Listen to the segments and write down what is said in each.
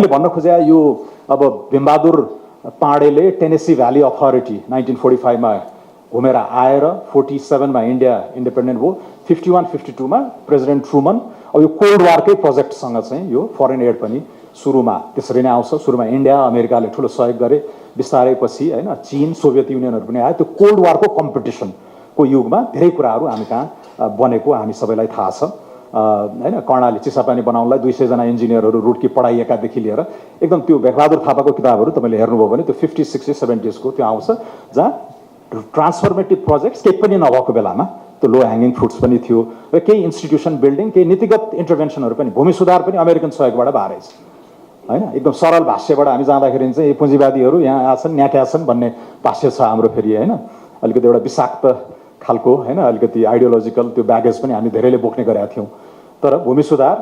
भन्न खोजे यो अब भीमबहादुर पाँडेले टेनेसी भ्याली अथोरिटी 1945 मा घुमेर आएर 47 मा इन्डिया इन्डिपेन्डेन्ट भयो, 51-52 मा प्रेसिडेन्ट ट्रुमन। अब यो कोल्ड वारकै प्रोजेक्टसँग चाहिँ यो फरेन एड पनि सुरुमा त्यसरी नै आउँछ। सुरुमा इन्डिया अमेरिकाले ठुलो सहयोग गरे, बिस्तारै पछि हैन चीन सोभियत युनियनहरु पनि आयो। त्यो कोल्ड वारको कम्पिटिसनको युगमा धेरै कुराहरू हामी कहाँ बनेको हामी सबैलाई थाहा छ हैन। कर्णाली चिसापानी बनाउनलाई 200 जना इन्जिनियरहरू रुडकी पढाइएकादेखि लिएर एकदम त्यो भेकबहादुर थापाको किताबहरू तपाईँले हेर्नुभयो भने त्यो 50, 60, 70s को त्यो आउँछ, जहाँ ट्रान्सफर्मेटिभ प्रोजेक्ट्स केही पनि नभएको बेलामा त्यो लो ह्याङ्गिङ फ्रुट्स पनि थियो र केही इन्स्टिट्युसन बिल्डिङ, केही नीतिगत इन्टरभेन्सनहरू पनि, भूमि सुधार पनि अमेरिकन सहयोगबाट भएको रहेछ हैन। एकदम सरल भाष्यबाट हामी जाँदाखेरि चाहिँ पुँजीवादीहरू यहाँ आछन् न्याट्या छन् भन्ने भाष्य छ हाम्रो फेरि हैन। अलिकति एउटा विषाक्त खालको हैन, अलिकति आइडियोलोजिकल त्यो ब्यागेज पनि हामी धेरैले बोक्ने गरेका थियौँ। तर भूमि सुधार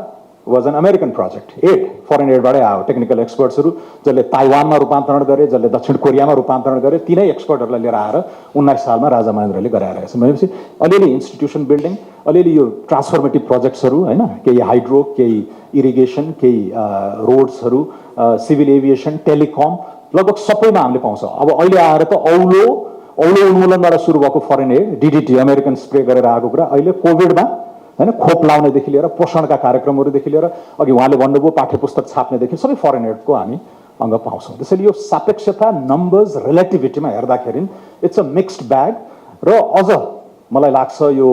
was an American project, aid foreign एडबाटै आयो। टेक्निकल एक्सपर्ट्सहरू जसले ताइवानमा रूपान्तरण गरे, जसले दक्षिण कोरियामा रूपान्तरण गरे, तिनै एक्सपर्टहरूलाई लिएर आएर 19 सालमा राजा महेन्द्रले गराइरहेछन्। भनेपछि अलिअलि इन्स्टिट्युसन बिल्डिङ, अलिअलि यो ट्रान्सफर्मेटिभ प्रोजेक्ट्सहरू हैन, केही हाइड्रो, केही इरिगेसन, केही रोड्सहरू, सिभिल एभिएसन, टेलिकम, लगभग सबैमा हामीले पाउँछ। अब अहिले आएर त औलो उन्मूलनबाट सुरु भएको foreign aid, DDT American spray गरेर आएको कुरा अहिले कोभिडमा हैन, खोप लाउनेदेखि लिएर पोषणका कार्यक्रमहरूदेखि लिएर अघि उहाँले भन्नुभयो पाठ्यपुस्तक छाप्नेदेखि सबै फरेन एडको हामी अङ्ग पाउँछौँ। त्यसैले यो सापेक्षता, नम्बर्स, रिलेटिभिटीमा हेर्दाखेरि इट्स अ मिक्स्ड ब्याग। र अझ मलाई लाग्छ यो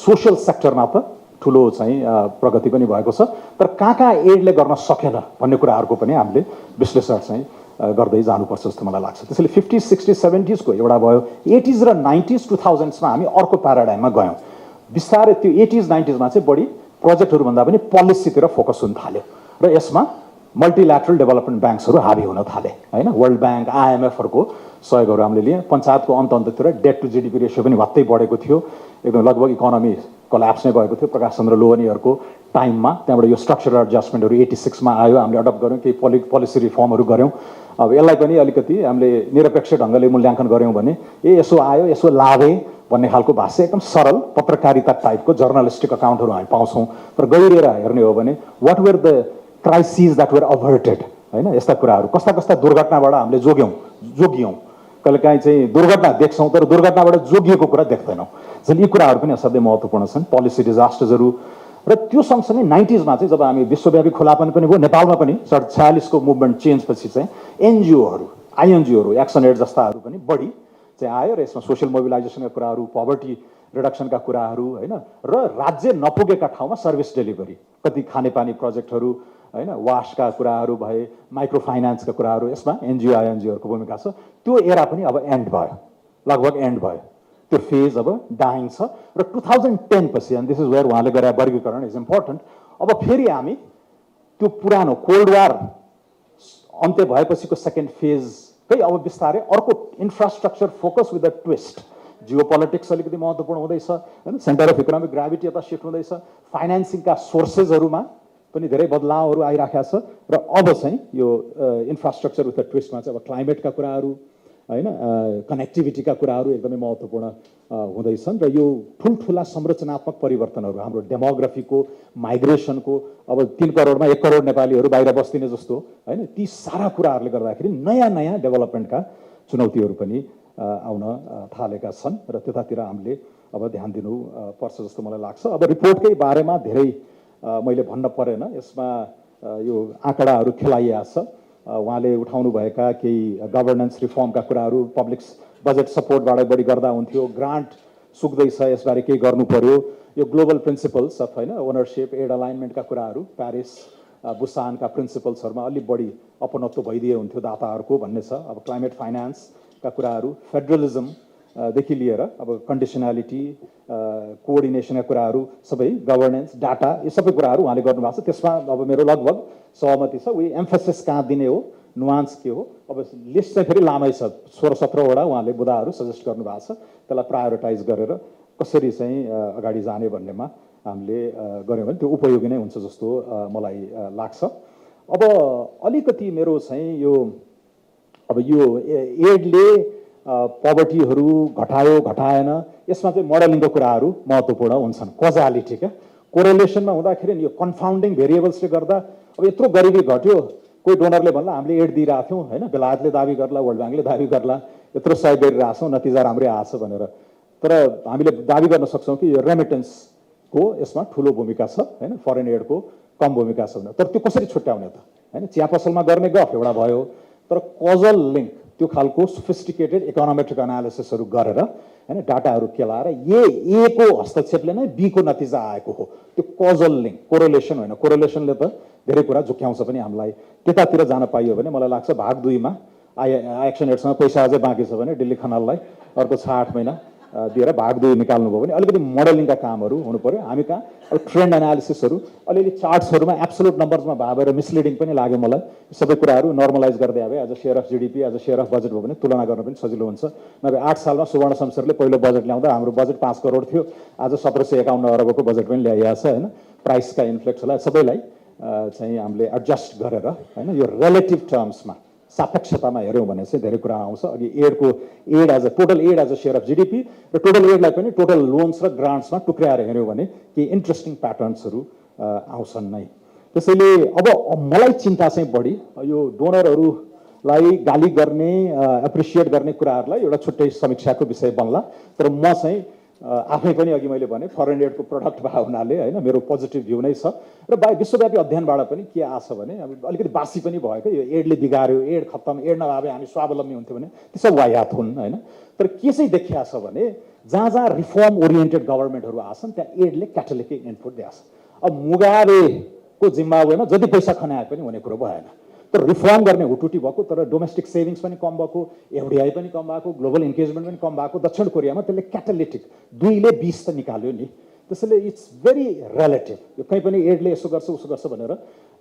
सोसियल सेक्टरमा त ठुलो चाहिँ प्रगति पनि भएको छ, तर कहाँ एडले गर्न सकेन भन्ने कुराहरूको पनि हामीले विश्लेषण चाहिँ गर्दै जानुपर्छ जस्तो मलाई लाग्छ। त्यसैले 50s, 60s, 70s को एउटा भयो, 80s र 90s, 2000s मा हामी अर्को प्याराडाइममा गयौँ। बिस्तारै त्यो 80s, 90s मा चाहिँ बढी प्रोजेक्टहरू भन्दा पनि पोलिसीतिर फोकस हुन थाल्यो र यसमा मल्टिल्याटरल डेभलपमेन्ट ब्याङ्क्सहरू हाबी हुन थाले हैन। वर्ल्ड ब्याङ्क, IMFहरूको सहयोगहरू हामीले लिए। पञ्चायतको अन्ततिर डेट टु जीडीपी रेसियो पनि भत्तै बढेको थियो, एकदम लगभग इकोनोमी कोल्याप्स नै भएको थियो प्रकाश चन्द्र लोहनीहरूको टाइममा। त्यहाँबाट यो स्ट्रक्चरल एडजस्टमेन्टहरू 86 मा आयो, हामीले अडप्ट गऱ्यौँ, केही पोलिसी रिफर्महरू गऱ्यौँ। अब यसलाई पनि अलिकति हामीले निरपेक्ष ढङ्गले मूल्याङ्कन गऱ्यौँ भने यसो आयो, यसो लाभे भन्ने खालको भाष्य, एकदम सरल पत्रकारिता टाइपको जर्नलिस्टिक अकाउन्टहरू हामी पाउँछौँ। तर गहिरिएर हेर्ने हो भने what were the crisis that were averted हैन, यस्ता कुराहरू कस्ता दुर्घटनाबाट हामीले जोगियौँ। कहिलेकाहीँ चाहिँ दुर्घटना देख्छौँ तर दुर्घटनाबाट जोगिएको कुरा देख्दैनौँ। यी कुराहरू पनि असाध्यै महत्त्वपूर्ण छन्, पोलिसी डिजास्टर्सहरू। र त्यो सँगसँगै 90s मा चाहिँ जब हामी विश्वव्यापी खुलापन पनि भयो, नेपालमा पनि 46 को मुभमेन्ट चेन्जपछि चाहिँ एनजिओहरू, आइएनजिओहरू, एक्सन एड जस्ताहरू पनि बढी चाहिँ आयो र यसमा सोसियल मोबिलाइजेसनका कुराहरू, पवर्टी रिडक्सनका कुराहरू हैन, र राज्य नपुगेका ठाउँमा सर्भिस डेलिभरी, कति खानेपानी प्रोजेक्टहरू हैन, वासका कुराहरू भए, माइक्रो फाइनेन्सका कुराहरू, यसमा एनजिओ आइएनजिओहरूको भूमिका छ। त्यो एरा पनि अब एन्ड भयो, लगभग एन्ड भयो। त्यो फेज अब डाइङ छ। र 2010 पछि, एन्ड दिस इज वेयर उहाँले गरे वर्गीकरण इज इम्पोर्टेन्ट, अब फेरि हामी त्यो पुरानो कोल्ड वार अन्त्य भएपछिको सेकेन्ड फेजकै अब बिस्तारै अर्को infrastructure focus with a twist. Jio politics अलिकति महत्त्वपूर्ण हुँदैछ हैन, सेन्टर अफ इकोनोमिक ग्राभिटी यता सिफ्ट हुँदैछ, फाइनेन्सिङका सोर्सेसहरूमा पनि धेरै बदलावहरू आइराखेको छ। र अब चाहिँ यो इन्फ्रास्ट्रक्चर विथ अ ट्विस्टमा चाहिँ अब क्लाइमेटका कुराहरू हैन, कनेक्टिभिटीका कुराहरू एकदमै महत्त्वपूर्ण हुँदैछन्। र यो ठुल्ठुला संरचनात्मक परिवर्तनहरू हाम्रो डेमोग्राफीको, माइग्रेसनको, अब 3 करोडमा 1 करोड नेपालीहरू बाहिर बस्दिने जस्तो हैन, ती सारा कुराहरूले गर्दाखेरि नयाँ डेभलपमेन्टका चुनौतीहरू पनि आउन थालेका छन् र त्यतातिर हामीले अब ध्यान दिनु पर्छ जस्तो मलाई लाग्छ। अब रिपोर्टकै बारेमा धेरै मैले भन्न परेन, यसमा यो आँकडाहरू खेलाइएको छ। उहाँले उठाउनुभएका केही गभर्नेन्स रिफर्मका कुराहरू, पब्लिक बजेट सपोर्टबाट बढी गर्दा हुन्थ्यो, ग्रान्ट सुक्दैछ, यसबारे केही गर्नु पर्यो। यो ग्लोबल प्रिन्सिपल्स अफ हैन ओनरसिप, एड अलाइनमेन्टका कुराहरू, प्यारिस बुसानका प्रिन्सिपल्सहरूमा अलि बढी अपनत्व भइदिए हुन्थ्यो दाताहरूको भन्ने छ। अब क्लाइमेट फाइनेन्सका कुराहरू, फेडरलिजम देखि लिएर अब कन्डिसनालिटी, कोअर्डिनेसनका कुराहरू, सबै गभर्नेन्स, डाटा, यो सबै कुराहरू उहाँले गर्नुभएको छ। त्यसमा अब मेरो लगभग सहमति छ। उही एम्फेसिस कहाँ दिने हो, नुवान्स के हो, अब लिस्ट चाहिँ फेरि लामै छ, 16-17 वटा उहाँले बुदाहरू सजेस्ट गर्नुभएको छ। त्यसलाई प्रायोरिटाइज गरेर कसरी चाहिँ अगाडि जाने भन्नेमा हामीले गऱ्यौँ भने त्यो उपयोगी नै हुन्छ जस्तो मलाई लाग्छ। अब अलिकति मेरो चाहिँ यो अब यो एडले पवर्टीहरू घटायो घटाएन, यसमा चाहिँ मोडलिङको कुराहरू महत्त्वपूर्ण हुन्छन्। कजालिटी क्या, कोरिलेसनमा हुँदाखेरि यो कन्फाउन्डिङ भेरिएबल्सले गर्दा अब यत्रो गरिबी घट्यो, कोही डोनरले भन्ला हामीले एड दिइरहेको थियौँ होइन, बेलायतले दाबी गर्ला, वर्ल्ड ब्याङ्कले दाबी गर्ला, यत्रो सहयोग गरिरहेको छौँ, नतिजा राम्रै आएछ भनेर। तर हामीले दाबी गर्न सक्छौँ कि यो रेमिटेन्सको यसमा ठुलो भूमिका छ होइन, फरेन एडको कम भूमिका छ भनेर। तर त्यो कसरी छुट्याउने त होइन, चिया पसलमा गर्ने गफ एउटा भयो, तर कजल लिङ्क त्यो खालको सोफिस्टिकेटेड इकोनोमेट्रिक एनालिसिसहरू गरेर होइन, डाटाहरू केलाएर ए को हस्तक्षेपले नै बी को नतिजा आएको हो, त्यो कजल लिङ्क, कोरिलेसन होइन। कोरिलेसनले त धेरै कुरा झुक्याउँछ पनि हामीलाई। त्यतातिर जान पाइयो भने मलाई लाग्छ भाग 2 मा एक्सन एडसँग पैसा अझै बाँकी छ भने दिल्ली खनाललाई अर्को 6-8 महिना दिएर भाग 2 निकाल्नुभयो भने अलिकति मोडलिङका कामहरू हुनु पर्यो। हामी कहाँ अब ट्रेन्ड एनालिसिसहरू अलिअलि चार्ट्सहरूमा एब्सोल्युट नम्बर्समा भावेर मिसलिडिङ पनि लाग्यो मलाई। सबै कुराहरू नर्मलाइज गर्दै आए, as a share of GDP, as a share of budget भयो भने तुलना गर्न पनि सजिलो हुन्छ। नभए 8 सालमा सुवर्ण शमशेरले पहिलो बजेट ल्याउँदा हाम्रो बजेट 5 करोड थियो, आज 1751 अरबको बजेट पनि ल्याइएको छ होइन। प्राइसका इन्फ्लेक्सलाई सबैलाई चाहिँ हामीले एडजस्ट गरेर होइन, यो रिलेटिभ टर्म्समा सापेक्षतामा हेऱ्यौँ भने चाहिँ धेरै कुरा आउँछ। अघि aid as a total aid as a share of GDP र टोटल एडलाई पनि टोटल लोन्स र ग्रान्ट्समा टुक्राएर हेऱ्यौँ भने केही इन्ट्रेस्टिङ प्याटर्न्सहरू आउँछन् नै। त्यसैले अब मलाई चिन्ता चाहिँ बढी यो डोनरहरूलाई गाली गर्ने, एप्रिसिएट गर्ने कुराहरूलाई एउटा छुट्टै समीक्षाको विषय बन्ला। तर म चाहिँ आफै पनि अघि मैले भने फरेन एडको प्रडक्ट भएको हुनाले होइन, मेरो पोजिटिभ भ्यू नै छ। र विश्वव्यापी अध्ययनबाट पनि के आछ भने अब अलिकति बासी पनि भयो क्या, यो एडले बिगार्यो, एड खत्तम, एड नभए हामी स्वावलम्बी हुन्थ्यो भने ती सब वायात हुन् होइन। तर के चाहिँ देखिया छ भने जहाँ जहाँ रिफर्म ओरिएन्टेड गभर्मेन्टहरू आछन् त्यहाँ एडले क्याटालिटिक इनपुट दिएछ। अब मुगाबेको जिम्बाब्वेमा जति पैसा खनाए पनि हुने कुरो भएन। तर रिफर्म गर्ने हुटुटी भएको, तर डोमेस्टिक सेभिङ्स पनि कम भएको, एफडिआई पनि कम भएको, ग्लोबल इन्गेजमेन्ट पनि कम भएको। दक्षिण कोरियामा त्यसले क्याटालिटिक 2ले 20 त निकाल्यो नि। त्यसैले इट्स भेरी रिलेटिभ। यो कहीँ पनि एडले यसो गर्छ उसो गर्छ भनेर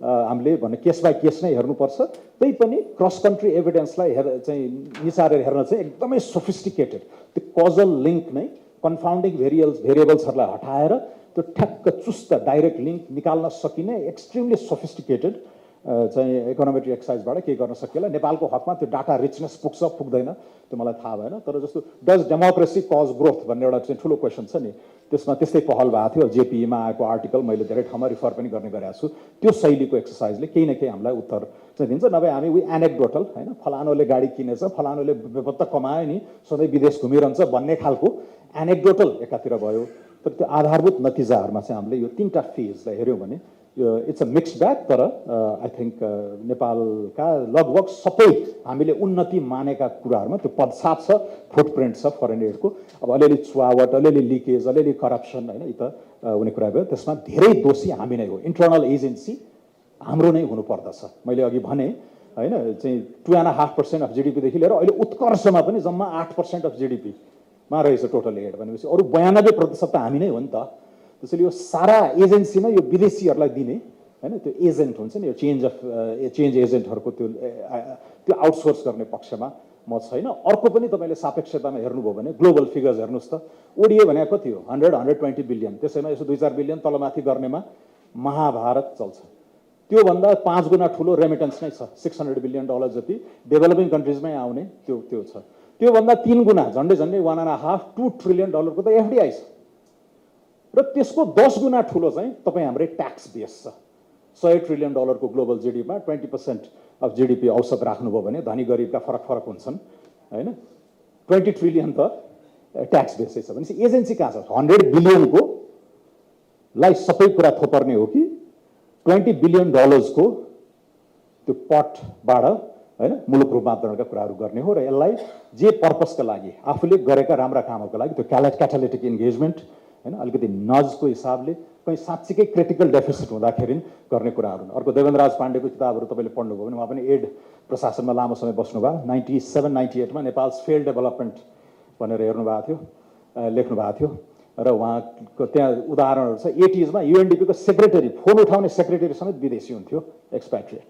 हामीले भने केस बाई केस नै हेर्नुपर्छ। त्यही पनि क्रस कन्ट्री एभिडेन्सलाई चाहिँ निचारेर हेर्न चाहिँ एकदमै सोफिस्टिकेटेड त्यो कजल लिङ्क नै कन्फाउन्डिङ भेरिएबल्सहरूलाई हटाएर त्यो ठ्याक्क चुस्त डाइरेक्ट लिङ्क निकाल्न सकिने एक्सट्रिमली सोफिस्टिकेटेड चाहिँ इकोनोमेट्रिक एक्सर्साइजबाट केही गर्न सकिएला। नेपालको हकमा त्यो डाटा रिचनेस पुग्छ पुग्दैन त्यो मलाई थाहा भएन। तर जस्तो डज डेमोक्रेसी कज ग्रोथ भन्ने एउटा चाहिँ ठुलो क्वेसन छ नि, त्यसमा त्यस्तै पहल भएको थियो। जेपीईमा आएको आर्टिकल मैले धेरै ठाउँमा रिफर पनि गर्ने गरेको छु। त्यो शैलीको एक्सर्साइजले केही न केही हामीलाई उत्तर चाहिँ दिन्छ। नभए हामी उही एनेक्डोटल होइन, फलानुले गाडी किनेछ, फलानुले बेपत्ता कमायो नि, सधैँ विदेश घुमिरहन्छ भन्ने खालको एनेक्डोटल एकातिर भयो। तर त्यो आधारभूत नतिजाहरूमा चाहिँ हामीले यो 3टा फेजलाई हेऱ्यौँ भने इट्स अ मिक्स्ड ब्याग। तर आई थिङ्क नेपालका लगभग सबै हामीले उन्नति मानेका कुराहरूमा त्यो पदसाप छ, फुटप्रिन्ट छ फरेन एडको। अब अलिअलि चुहावट, अलिअलि लिकेज, अलिअलि करप्सन होइन, यी त हुने कुरा भयो। त्यसमा धेरै दोषी हामी नै हो, इन्टरनल एजेन्सी हाम्रो नै हुनुपर्दछ। मैले अघि भने होइन, चाहिँ 2.5% अफ जिडिपीदेखि लिएर अहिले उत्कर्षमा पनि जम्मा 8% अफ जिडिपीमा रहेछ टोटल एड भनेपछि अरू 92% त हामी नै हो नि त। त्यसैले यो सारा एजेन्सीमा यो विदेशीहरूलाई दिने होइन, त्यो एजेन्ट हुन्छ नि, यो चेन्ज एजेन्टहरूको त्यो आउटसोर्स गर्ने पक्षमा म छैन। अर्को पनि तपाईँले सापेक्षतामा हेर्नुभयो भने ग्लोबल फिगर्स हेर्नुहोस् त। ओडिए भने कति हो, 100-120 बिलियन। त्यसैमा यसो 2-4 बिलियन तलमाथि गर्नेमा महाभारत चल्छ। त्योभन्दा 5 गुणा ठुलो रेमिटेन्स नै छ, $600 बिलियन जति डेभलपिङ कन्ट्रिजमै आउने त्यो छ। त्योभन्दा 3 गुणा झन्डै 1.5-2 ट्रिलियन डलरको त एफडिआई छ। र त्यसको 10 गुणा ठुलो चाहिँ तपाईँ हाम्रै ट्याक्स बेस छ। $100 ट्रिलियन को ग्लोबल जिडिपीमा 20% अफ जिडिपी औसत राख्नुभयो भने धनी गरिबका फरक हुन्छन् होइन। 20 ट्रिलियन त ट्याक्स बेसै छ भनेपछि एजेन्सी कहाँ छ? 100 बिलियनको लाई सबै कुरा थोपर्ने हो कि 20 बिलियन डलर्सको त्यो पटबाट होइन मुलुक रूपान्तरणका कुराहरू गर्ने हो। र यसलाई जे पर्पसका लागि आफूले गरेका राम्रा कामहरूको लागि त्यो क्याटालिटिक इन्गेजमेन्ट होइन, अलिकति नजको हिसाबले कहीँ साँच्चीकै क्रिटिकल डेफिसिट हुँदाखेरि गर्ने कुराहरू। अर्को देवेन्द्रराज पाण्डेको किताबहरू तपाईँले पढ्नुभयो भने उहाँ पनि एड प्रशासनमा लामो समय बस्नुभयो। 97-98 नेपाल्स फेल्ड डेभलपमेन्ट भनेर हेर्नुभएको थियो, लेख्नु भएको थियो। र उहाँको त्यहाँ उदाहरणहरू छ। 80s युएनडिपीको सेक्रेटरी, फोन उठाउने सेक्रेटरी समेत विदेशी हुन्थ्यो, एक्सप्याट्रिएट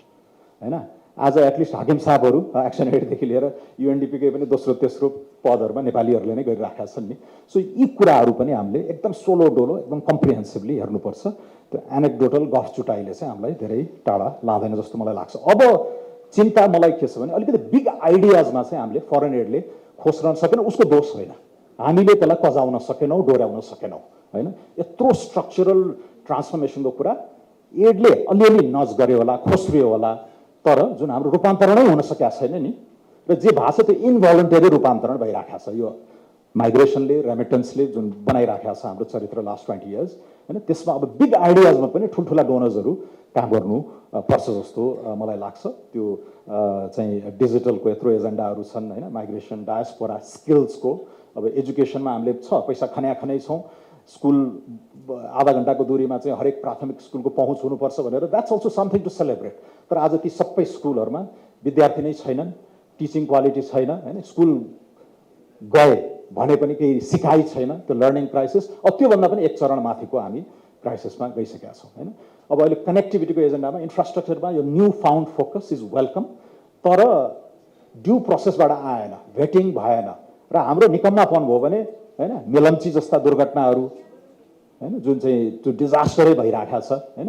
होइन। आज एटलिस्ट हाकिम साहबहरू एक्सन एडदेखि लिएर युएनडिपीकै पनि दोस्रो तेस्रो पदहरूमा नेपालीहरूले नै गरिराखेका छन् नि। सो यी कुराहरू पनि हामीले एकदम सोलो डोलो एकदम कम्प्रिहेन्सिभली हेर्नुपर्छ। त्यो एनेक्डोटल गफ चुटाइले चाहिँ हामीलाई धेरै टाढा लाँदैन जस्तो मलाई लाग्छ। अब चिन्ता मलाई के छ भने अलिकति बिग आइडियाजमा चाहिँ हामीले फरेन एडले खोस्न सकेन, उसको दोष होइन, हामीले त्यसलाई कजाउन सकेनौँ, डोर्याउन सकेनौँ होइन। यत्रो स्ट्रक्चरल ट्रान्सफर्मेसनको कुरा एडले अलिअलि नज गर्यो होला, खोस्रियो होला, तर जुन हाम्रो रूपान्तरणै हुन सकेका छैन नि, र जे भएको छ त्यो इनभोलन्टरी रूपान्तरण भइराखेको छ। यो माइग्रेसनले, रेमिटेन्सले जुन बनाइराखेको छ हाम्रो चरित्र लास्ट 20 इयर्स, होइन, त्यसमा अब बिग आइडियाजमा पनि ठुल्ठुला डोनर्सहरू काम गर्नु पर्छ जस्तो मलाई लाग्छ। त्यो चाहिँ डिजिटलको यत्रो एजेन्डाहरू छन्, होइन, माइग्रेसन, डायस्पोरा, स्किल्सको, अब एजुकेसनमा हामीले पैसा खन्याखनै छौँ, स्कुल आधा घन्टाको दूरीमा चाहिँ हरेक प्राथमिक स्कुलको पहुँच हुनुपर्छ भनेर, that's also something to celebrate. तर आज ती सबै स्कुलहरूमा विद्यार्थी नै छैनन्, टिचिङ क्वालिटी छैन, होइन, स्कुल गए भने पनि केही सिकाइ छैन, त्यो लर्निङ क्राइसिस। त्योभन्दा पनि एक चरण माथिको हामी क्राइसिसमा गइसकेका छौँ, होइन। अब अहिले कनेक्टिभिटीको एजेन्डामा, इन्फ्रास्ट्रक्चरमा यो new found focus is welcome, तर ड्यू प्रोसेसबाट आएन, भेटिङ भएन, र हाम्रो निकम्मापन भयो भने, होइन, मेलम्ची जस्ता दुर्घटनाहरू, होइन, जुन चाहिँ त्यो डिजास्टरै भइरहेको छ, होइन,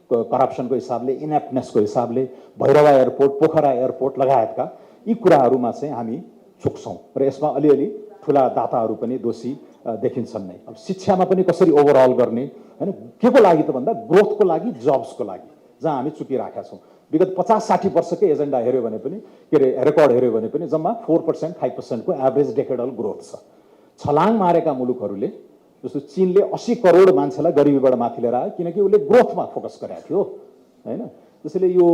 करप्सनको हिसाबले, इनेप्टनेसको हिसाबले, भैरवा एयरपोर्ट, पोखरा एयरपोर्ट लगायतका यी कुराहरूमा चाहिँ हामी चुक्छौँ, र यसमा अलिअलि ठुला दाताहरू पनि दोषी देखिन्छन् नै। अब शिक्षामा पनि कसरी ओभरअल गर्ने, होइन, के को लागि त भन्दा ग्रोथको लागि, जब्सको लागि, जहाँ हामी चुकिराखेका छौँ। विगत 50-60 वर्षकै एजेन्डा हेऱ्यो भने पनि, के अरे रेकर्ड हेऱ्यो भने पनि जम्मा 4%, 5%को एभरेज डेकेडल ग्रोथ छ। छलाङ मारेका मुलुकहरूले, जस्तो चीनले 80 करोड मान्छेलाई गरिबीबाट माथि लिएर आयो, किनकि उसले ग्रोथमा फोकस गरेको थियो, होइन। त्यसैले यो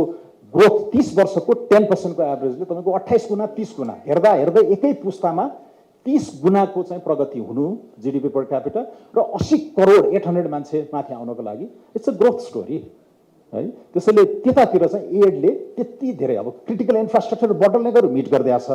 ग्रोथ 30 वर्षको 10%को एभरेजले तपाईँको 28 गुणा 30 गुणा हेर्दा हेर्दै एकै पुस्तामा 30 गुणाको चाहिँ प्रगति हुनु जीडीपी पर क्यापिटा, र 80 करोड 800 मान्छे माथि आउनको लागि इट्स अ ग्रोथ स्टोरी, है। त्यसैले त्यतातिर चाहिँ एडले त्यति धेरै अब क्रिटिकल इन्फ्रास्ट्रक्चर बोटलनेकहरू मिट गरिदिएको छ,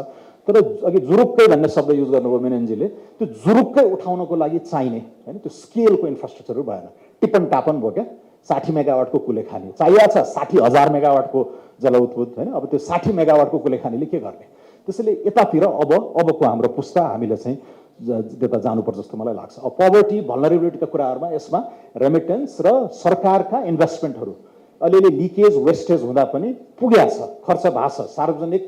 तर अघि जुरुक्कै भन्ने शब्द युज गर्नुभयो मेननजीले, त्यो जुरुक्कै उठाउनको लागि चाहिने, होइन, त्यो स्केलको इन्फ्रास्ट्रक्चर भएन। टिपन टापन भयो क्या, 60 मेगावाटको कुलेखानी चाहिएको छ, 60,000 मेगावाटको जलउद्भूत, होइन। अब त्यो 60 मेगावाटको कुलेखानीले के गर्ने? त्यसैले यतातिर अबको हाम्रो पुस्ता हामीले चाहिँ त्यता जानुपर्छ जस्तो मलाई लाग्छ। अब पोभर्टी, भल्नरेबिलिटीका कुराहरूमा यसमा रेमिटेन्स र सरकारका इन्भेस्टमेन्टहरू अलिअलि लिकेज, वेस्टेज हुँदा पनि पुगेको छ, खर्च भएको छ, सार्वजनिक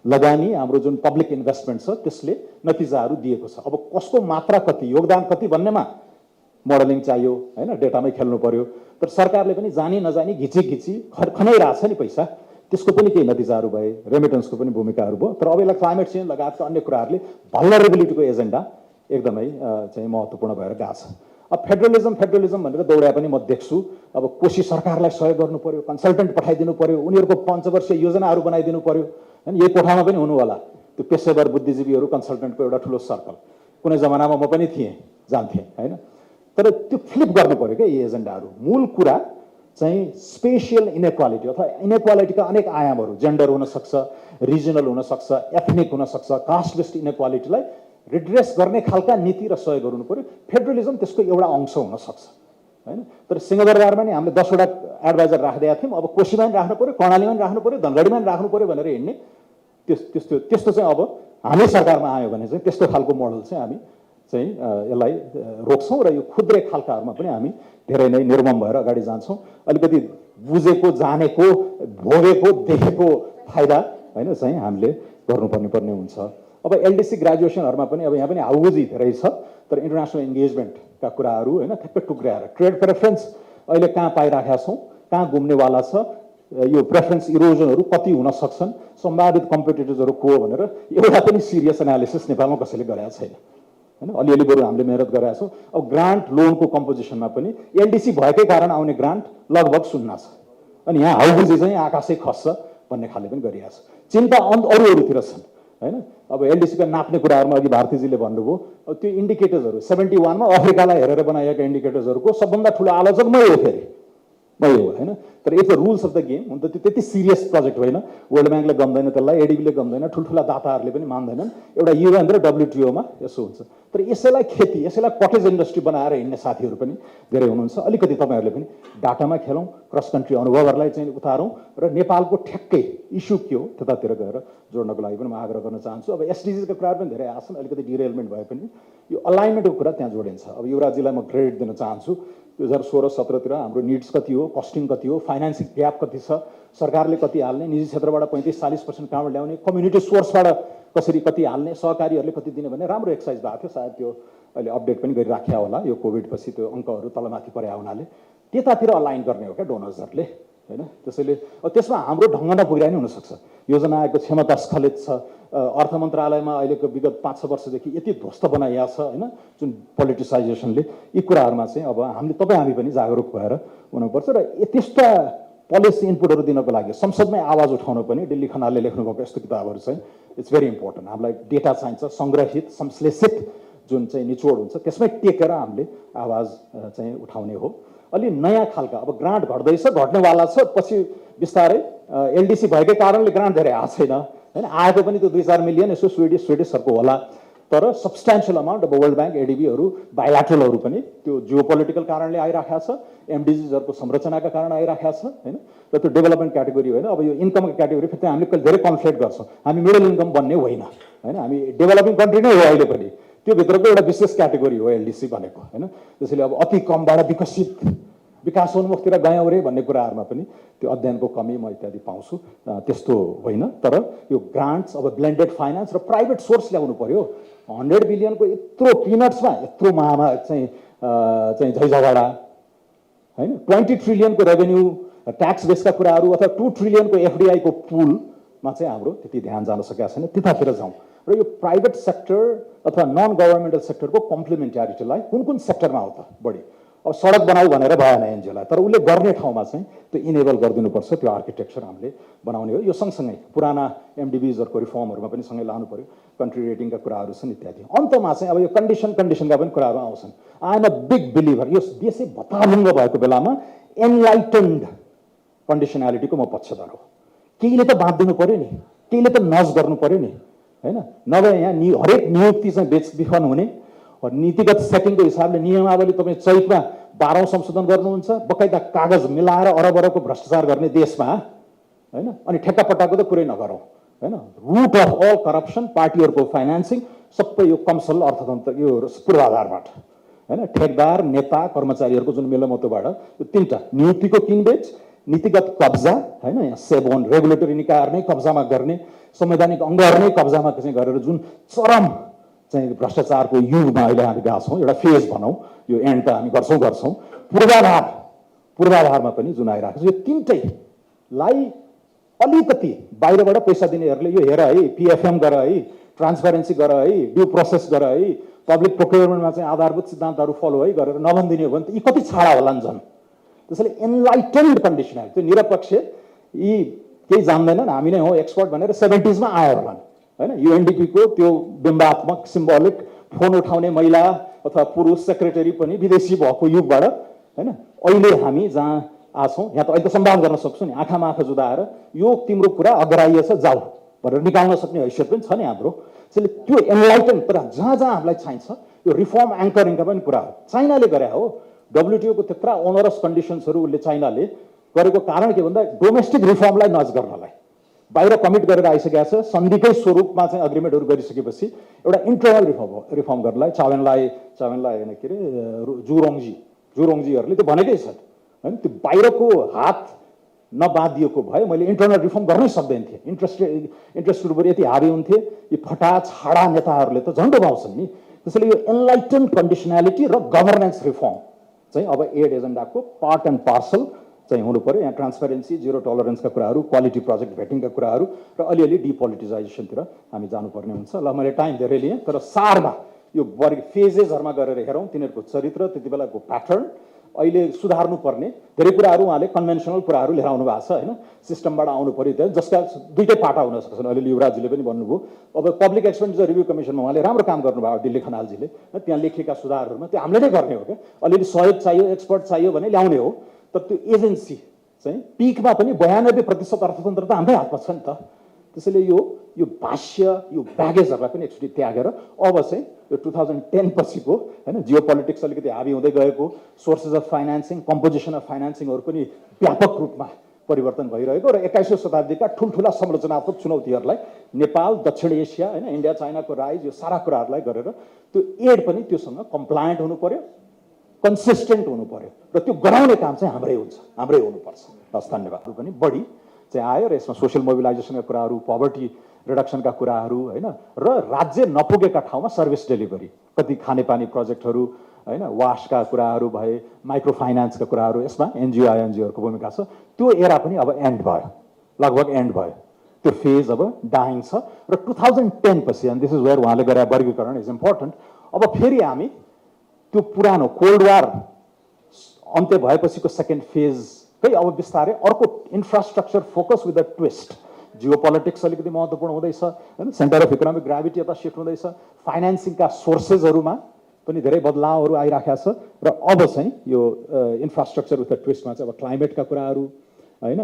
लगानी, हाम्रो जुन पब्लिक इन्भेस्टमेन्ट छ त्यसले नतिजाहरू दिएको छ। अब कसको मात्रा कति, योगदान कति भन्नेमा मोडलिङ चाहियो, होइन, डेटामै खेल्नु पर्यो, तर सरकारले पनि जानी नजानी घिची खनाइरहेछ नि पैसा, त्यसको पनि केही नतिजाहरू भए, रेमिटेन्सको पनि भूमिकाहरू भयो। तर अब यसलाई क्लाइमेट चेन्ज लगायतका अन्य कुराहरूले भल्नरेबिलिटीको एजेन्डा एकदमै चाहिँ महत्त्वपूर्ण भएर गएको छ। अब फेडरलिजम भनेर दौड्या पनि म देख्छु। अब कोशी सरकारलाई सहयोग गर्नु पर्यो, कन्सल्टेन्ट पठाइदिनु पर्यो, उनीहरूको पञ्चवर्षीय योजनाहरू बनाइदिनु पर्यो, होइन। यही कोठामा पनि हुनु होला त्यो पेसेवर बुद्धिजीवीहरू, कन्सल्टेन्टको एउटा ठुलो सर्कल, कुनै जमानामा म पनि थिएँ, जान्थेँ, होइन। तर त्यो फ्लिप गर्नु पर्यो क्या यी एजेन्डाहरू। मूल कुरा चाहिँ स्पेसियल इनइक्वालिटी अथवा इनइक्वालिटीका अनेक आयामहरू, जेन्डर हुनसक्छ, रिजनल हुनसक्छ, एथनिक हुनसक्छ, कास्ट बेस्ड इनइक्वालिटीलाई रिड्रेस गर्ने खालका नीति र सहयोगहरू हुनु पर्यो। फेडरलिजम त्यसको एउटा अंश हुनसक्छ, होइन। तर सिंहदरबारमा नि हामीले 10 वटा एडभाइजर राखिदिएका थियौँ, अब कोशीमा पनि राख्नु पर्यो, कर्णालीमा पनि राख्नु पर्यो, धनगढीमा पनि राख्नु पर्यो भनेर हिँड्ने, त्यस्तो चाहिँ अब हामी सरकारमा आयो भने चाहिँ त्यस्तो खालको मोडल चाहिँ हामी चाहिँ यसलाई रोक्छौँ, र यो खुद्रे खालकाहरूमा पनि हामी धेरै नै निर्मम भएर अगाडि जान्छौँ। अलिकति बुझेको, जानेको, भोगेको, देखेको फाइदा, होइन, चाहिँ हामीले गर्नुपर्ने हुन्छ। अब एलडिसी ग्रेजुएसनहरूमा पनि अब यहाँ पनि हाउजी धेरै छ, तर इन्टरनेसनल इन्गेजमेन्टका कुराहरू, होइन, ठ्याक्कै टुक्राएर ट्रेड प्रेफरेन्स अहिले कहाँ पाइराखेका छौँ, कहाँ घुम्नेवाला छ, यो प्रेफरेन्स इरोजनहरू कति हुन सक्छन्, सम्भावित कम्पिटिटर्सहरू को भनेर एउटा पनि सिरियस एनालिसिस नेपालमा कसैले गरेका छैन, होइन। अलिअलि बरु हामीले मेहनत गरेका छौँ। अब ग्रान्ट लोनको कम्पोजिसनमा पनि एलडिसी भएकै कारण आउने ग्रान्ट लगभग 0 छ, अनि यहाँ हाउजी चाहिँ आकाशै खस्छ भन्ने खाले पनि गरिरहेको छ। चिन्ता अरूतिर छन्, होइन। अब एलडिसीका नाप्ने कुराहरूमा अघि भारतीजीले भन्नुभयो, अब त्यो इन्डिकेटर्सहरू 71 मा अफ्रिकालाई हेरेर बनाइएका इन्डिकेटर्सहरूको सबभन्दा ठुलो आलोचक मै हो, फेरि मै हो, होइन। तर it's the rules of the game. हुन त त्यो त्यति सिरियस प्रोजेक्ट होइन, वर्ल्ड ब्याङ्कले गम्दैन त्यसलाई, एडिबीले गम्दैन, ठुल्ठुला दाताहरूले पनि मान्दैनन्, एउटा युएन र डब्ल्युटिओमा यसो हुन्छ। तर यसैलाई खेती, यसैलाई कटेज इन्डस्ट्री बनाएर हिँड्ने साथीहरू पनि धेरै हुनुहुन्छ। अलिकति तपाईँहरूले पनि डाटामा खेलौँ, क्रस कन्ट्री अनुभवहरूलाई चाहिँ उतारौँ, र नेपालको ठ्याक्कै इस्यु के हो त्यतातिर गएर जोड्नको लागि पनि म आग्रह गर्न चाहन्छु। अब एसडिजीका कुराहरू पनि धेरै आछन्, अलिकति डिरेलमेन्ट भए पनि यो अलाइनमेन्टको कुरा त्यहाँ जोडिन्छ। अब युवराजीलाई म क्रेडिट दिन चाहन्छु, 2016-17तिर हाम्रो निड्स कति हो, कस्टिङ कति हो, फाइनेन्सिङ ग्याप कति छ, सरकारले कति हाल्ने, निजी क्षेत्रबाट 35-40% कहाँबाट ल्याउने, कम्युनिटी सोर्सबाट कसरी कति हाल्ने, सहकारीहरूले कति दिने भन्ने राम्रो एक्सर्साइज भएको थियो। सायद त्यो अहिले अपडेट पनि गरिराख्या होला यो कोभिड पछि त्यो अङ्कहरू तलमाथि परे हुनाले त्यतातिर अलाइन गर्ने हो क्या डोनर्सहरूले हैन त्यसैले त्यसमा हाम्रो ढङ्ग नपुगिरा नि हुनसक्छ योजना आएको क्षमता स्खलित छ अर्थ मन्त्रालयमा अहिलेको विगत 5-6 वर्षदेखि यति ध्वस्त बनाइएको छ हैन जुन पोलिटिसाइजेसनले यी कुराहरूमा चाहिँ अब हामी पनि जागरुक भएर हुनुपर्छ र त्यस्ता पोलिसी इनपुटहरू दिनको लागि संसदमै आवाज उठाउन पनि दिल्ली खनालले लेख्नुभएको यस्तो किताबहरू चाहिँ इट्स भेरी इम्पोर्टेन्ट हामीलाई डेटा चाहिन्छ सङ्ग्रहित संश्लेषित जुन चाहिँ निचोड हुन्छ त्यसमै टेकेर हामीले आवाज चाहिँ उठाउने हो अलि नयाँ खालका अब ग्रान्ट घट्दैछ घट्नेवाला छ पछि बिस्तारै एलडिसी भएकै कारणले ग्रान्ट धेरै आएको छैन हैन आएको पनि त्यो 2-4 मिलियन यसो स्विडिसहरूको होला तर सब्स्टेन्शियल अमाउन्ट अब वर्ल्ड ब्याङ्क एडिबीहरू बायोल्याटरलहरू पनि त्यो जियोपोलिटिकल कारणले आइराखेको छ एमडिजिजहरूको संरचनाका कारण आइराखेको छ हैन र त्यो डेभलपमेन्ट क्याटेगोरी होइन अब यो इन्कमको क्याटेगोरी फेरि हामीले धेरै कन्फ्लिक्ट गर्छौँ हामी मिडल इन्कम बन्ने होइन हैन हामी डेभलपिङ कन्ट्री नै हो अहिले पनि त्यो भित्रको एउटा विशेष क्याटेगोरी हो एलडिसी भनेको हैन त्यसैले अब अति कमबाट विकसित विकासोन्मुखतिर गयौँ रे भन्ने कुराहरूमा पनि त्यो अध्ययनको कमी म इत्यादि पाउँछु त्यस्तो होइन तर यो ग्रान्ट्स अब ब्लेन्डेड फाइनेन्स र प्राइभेट सोर्स ल्याउनु पर्यो 100 बिलियनको यत्रो पिनट्समा यत्रो महामा चाहिँ झैझगडा हैन 20 ट्रिलियनको रेभेन्यू ट्याक्स बेसका कुराहरू अथवा 2 ट्रिलियनको एफडिआईको पुलमा चाहिँ हाम्रो त्यति ध्यान जान सकेका छैन त्यतातिर जाउँ र यो प्राइभेट सेक्टर अथवा नन गभर्मेन्टल सेक्टरको कम्प्लिमेन्ट्यारिटीलाई कुन कुन सेक्टरमा हो त बढी अब सडक बनाऊ भनेर भएन एनजिओलाई तर उसले गर्ने ठाउँमा चाहिँ त्यो इनेबल गरिदिनुपर्छ त्यो आर्किटेक्चर हामीले बनाउने हो यो सँगसँगै पुराना एमडिबिजहरूको रिफर्महरूमा पनि सँगै लानु पर्यो कन्ट्री रेटिङका कुराहरू छन् इत्यादि अन्तमा चाहिँ अब यो कन्डिसनका पनि कुराहरू आउँछन् I am a big believer यो देशै भताभुङ्ग भएको बेलामा एनलाइटन्ड कन्डिसनालिटीको म पक्षधर हो केहीले त बाँधिदिनु पर्यो नि केहीले त नज गर्नु पर्यो नि हैन नभए यहाँ हरेक नियुक्ति चाहिँ बेचबिखन हुने नीतिगत सेटिङको हिसाबले नियमावली तपाईँ चैतमा 12औं संशोधन गर्नुहुन्छ बकाइदा कागज मिलाएर अरबको भ्रष्टाचार गर्ने देशमा हैन अनि ठेक्कापट्टाको त कुरै नगरौँ हैन रुट अफ अल करप्सन पार्टीहरूको फाइनेन्सिङ सबै यो कमसल अर्थतन्त्र यो पूर्वाधारबाट हैन ठेकदार नेता कर्मचारीहरूको जुन मेलमतोबाट यो तीनटा नियुक्तिको किनबेच नीतिगत कब्जा हैन यहाँ सेबोन रेगुलेटरी निकायहरू नै कब्जामा गर्ने संवैधानिक अङ्गहरू नै कब्जामा चाहिँ गरेर जुन चरम चाहिँ भ्रष्टाचारको युगमा अहिले हामी गएका छौँ एउटा फेज भनौँ यो एन्ड त हामी गर्छौँ पूर्वाधारमा पनि जुन आइरहेको छ यो तिनटैलाई अलिकति बाहिरबाट पैसा दिनेहरूले यो हेर है पिएफएम गर है ट्रान्सपेरेन्सी गर है ड्यू प्रोसेस गर है पब्लिक प्रोक्योरमेन्टमा चाहिँ आधारभूत सिद्धान्तहरू फलो है गरेर नभनिदिने हो भने त यी कति छाडा होलान् झन् त्यसैले एनलाइटेन्ड कन्डिसनल त्यो निरपक्ष यी केही जान्दैनन् हामी नै हो एक्सपर्ट भनेर 70s मा आयो होलान् हैन युएनडिपीको त्यो बिम्बात्मक सिम्बोलिक फोन उठाउने महिला अथवा पुरुष सेक्रेटरी पनि विदेशी भएको युगबाट हैन अहिले हामी जहाँ आछौँ यहाँ त अहिले त सम्भावना गर्न सक्छौँ नि आँखामा आँखा जुदाएर यो तिम्रो कुरा अग्राह्य छ जाऊ भनेर निकाल्न सक्ने हैसियत पनि छ नि हाम्रो त्यसैले त्यो एनलाइटन तर जहाँ हामीलाई चाहिन्छ यो रिफर्म एङ्करिङका पनि कुरा हो चाइनाले गरे हो डब्लुटिओको त्यत्रा ओनरस कन्डिसन्सहरू उसले चाइनाले गरेको कारण के भन्दा डोमेस्टिक रिफर्मलाई नज गर्नलाई बाहिर कमिट गरेर आइसकेको छ सन्धिकै स्वरूपमा चाहिँ अग्रिमेन्टहरू गरिसकेपछि एउटा इन्टरनल रिफर्म गर्नलाई चावेनलाई होइन के अरे जुरोङजीहरूले त्यो भनेकै छ होइन त्यो बाहिरको हात नबाँधिएको भए मैले इन्टरनल रिफर्म गर्नै सक्दैन थिएँ इन्ट्रेस्टहरू यति हावी हुन्थे यी फटा छाडा नेताहरूले त झन् डुबाउँछन् नि त्यसैले यो एनलाइटन कन्डिसनालिटी र गभर्नेन्स रिफर्म चाहिँ अब एड एजेन्डाको पार्ट एन्ड पार्सल चाहिँ हुनु पर्यो यहाँ ट्रान्सपेरेन्सी जिरो टलरेन्सका कुराहरू क्वालिटी प्रोजेक्ट भेटिङका कुराहरू र अलिअलि डिपोलिटिजाइजेसनतिर हामी जानुपर्ने हुन्छ ल मैले टाइम धेरै लिएँ तर सारमा यो वर्ग फेजेसहरूमा गरेर हेरौँ तिनीहरूको चरित्र त्यति बेलाको प्याटर्न अहिले सुधार्नु पर्ने धेरै कुराहरू उहाँले कन्भेन्सनल कुराहरू लिएर आउनु भएको छ होइन सिस्टमबाट आउनु पर्यो त्यहाँ जसका दुईटै पाटा हुन सक्छन् अहिले युवराजजीले पनि भन्नुभयो अब पब्लिक एक्सपेन्डिचर रिभ्यू कमिसनमा उहाँले राम्रो काम गर्नुभयो दिल्ली खनालजीले त्यहाँ लेखिएका सुधारहरूमा त्यो हामीले नै गर्ने हो क्या अलिअलि सहयोग चाहियो एक्सपर्ट चाहियो भने ल्याउने हो तर त्यो एजेन्सी चाहिँ पिकमा पनि 92% अर्थतन्त्र त हाम्रै हातमा छ नि त त्यसैले यो भाष्य यो ब्यागेजहरूलाई पनि एकचोटि त्यागेर अब चाहिँ यो 2010 पछिको होइन जियो पोलिटिक्स अलिकति हावी हुँदै गएको sources of financing composition of फाइनेन्सिङहरू पनि व्यापक रूपमा परिवर्तन भइरहेको र 21औं शताब्दीका ठुल्ठुला संरचनात्मक चुनौतीहरूलाई नेपाल दक्षिण एसिया होइन इन्डिया चाइनाको राइज यो सारा कुराहरूलाई गरेर त्यो एड पनि त्योसँग कम्प्लायन्ट हुनु पर्यो कन्सिस्टेन्ट हुनु पर्यो र त्यो गराउने काम चाहिँ हाम्रै हुनुपर्छ हस् धन्यवाद पनि बढी चाहिँ आयो र यसमा सोसियल मोबिलाइजेसनका कुराहरू, पवर्टी रिडक्सनका कुराहरू हैन, र राज्य नपुगेका ठाउँमा सर्भिस डेलिभरी, कति खानेपानी प्रोजेक्टहरू हैन, वासका कुराहरू भए, माइक्रो फाइनान्सका कुराहरू, यसमा एनजिओ आइएनजिओहरूको भूमिका छ। त्यो एरा पनि अब एन्ड भयो, लगभग एन्ड भयो, त्यो फेज अब डाइङ छ। र 2010 पछि, एन्ड दिस इज वेयर उहाँले गरे वर्गीकरण इज इम्पोर्टेन्ट, अब फेरि हामी त्यो पुरानो कोल्ड वार अन्त्य भएपछिको सेकेन्ड फेजकै अब बिस्तारै अर्को infrastructure focus with a twist. Jio politics अलिकति महत्त्वपूर्ण हुँदैछ हैन, सेन्टर अफ इकोनोमिक ग्राभिटी यता सिफ्ट हुँदैछ, फाइनेन्सिङका सोर्सेसहरूमा पनि धेरै बदलावहरू आइराखेको छ। र अब चाहिँ यो इन्फ्रास्ट्रक्चर विथ अ ट्विस्टमा चाहिँ अब क्लाइमेटका कुराहरू हैन,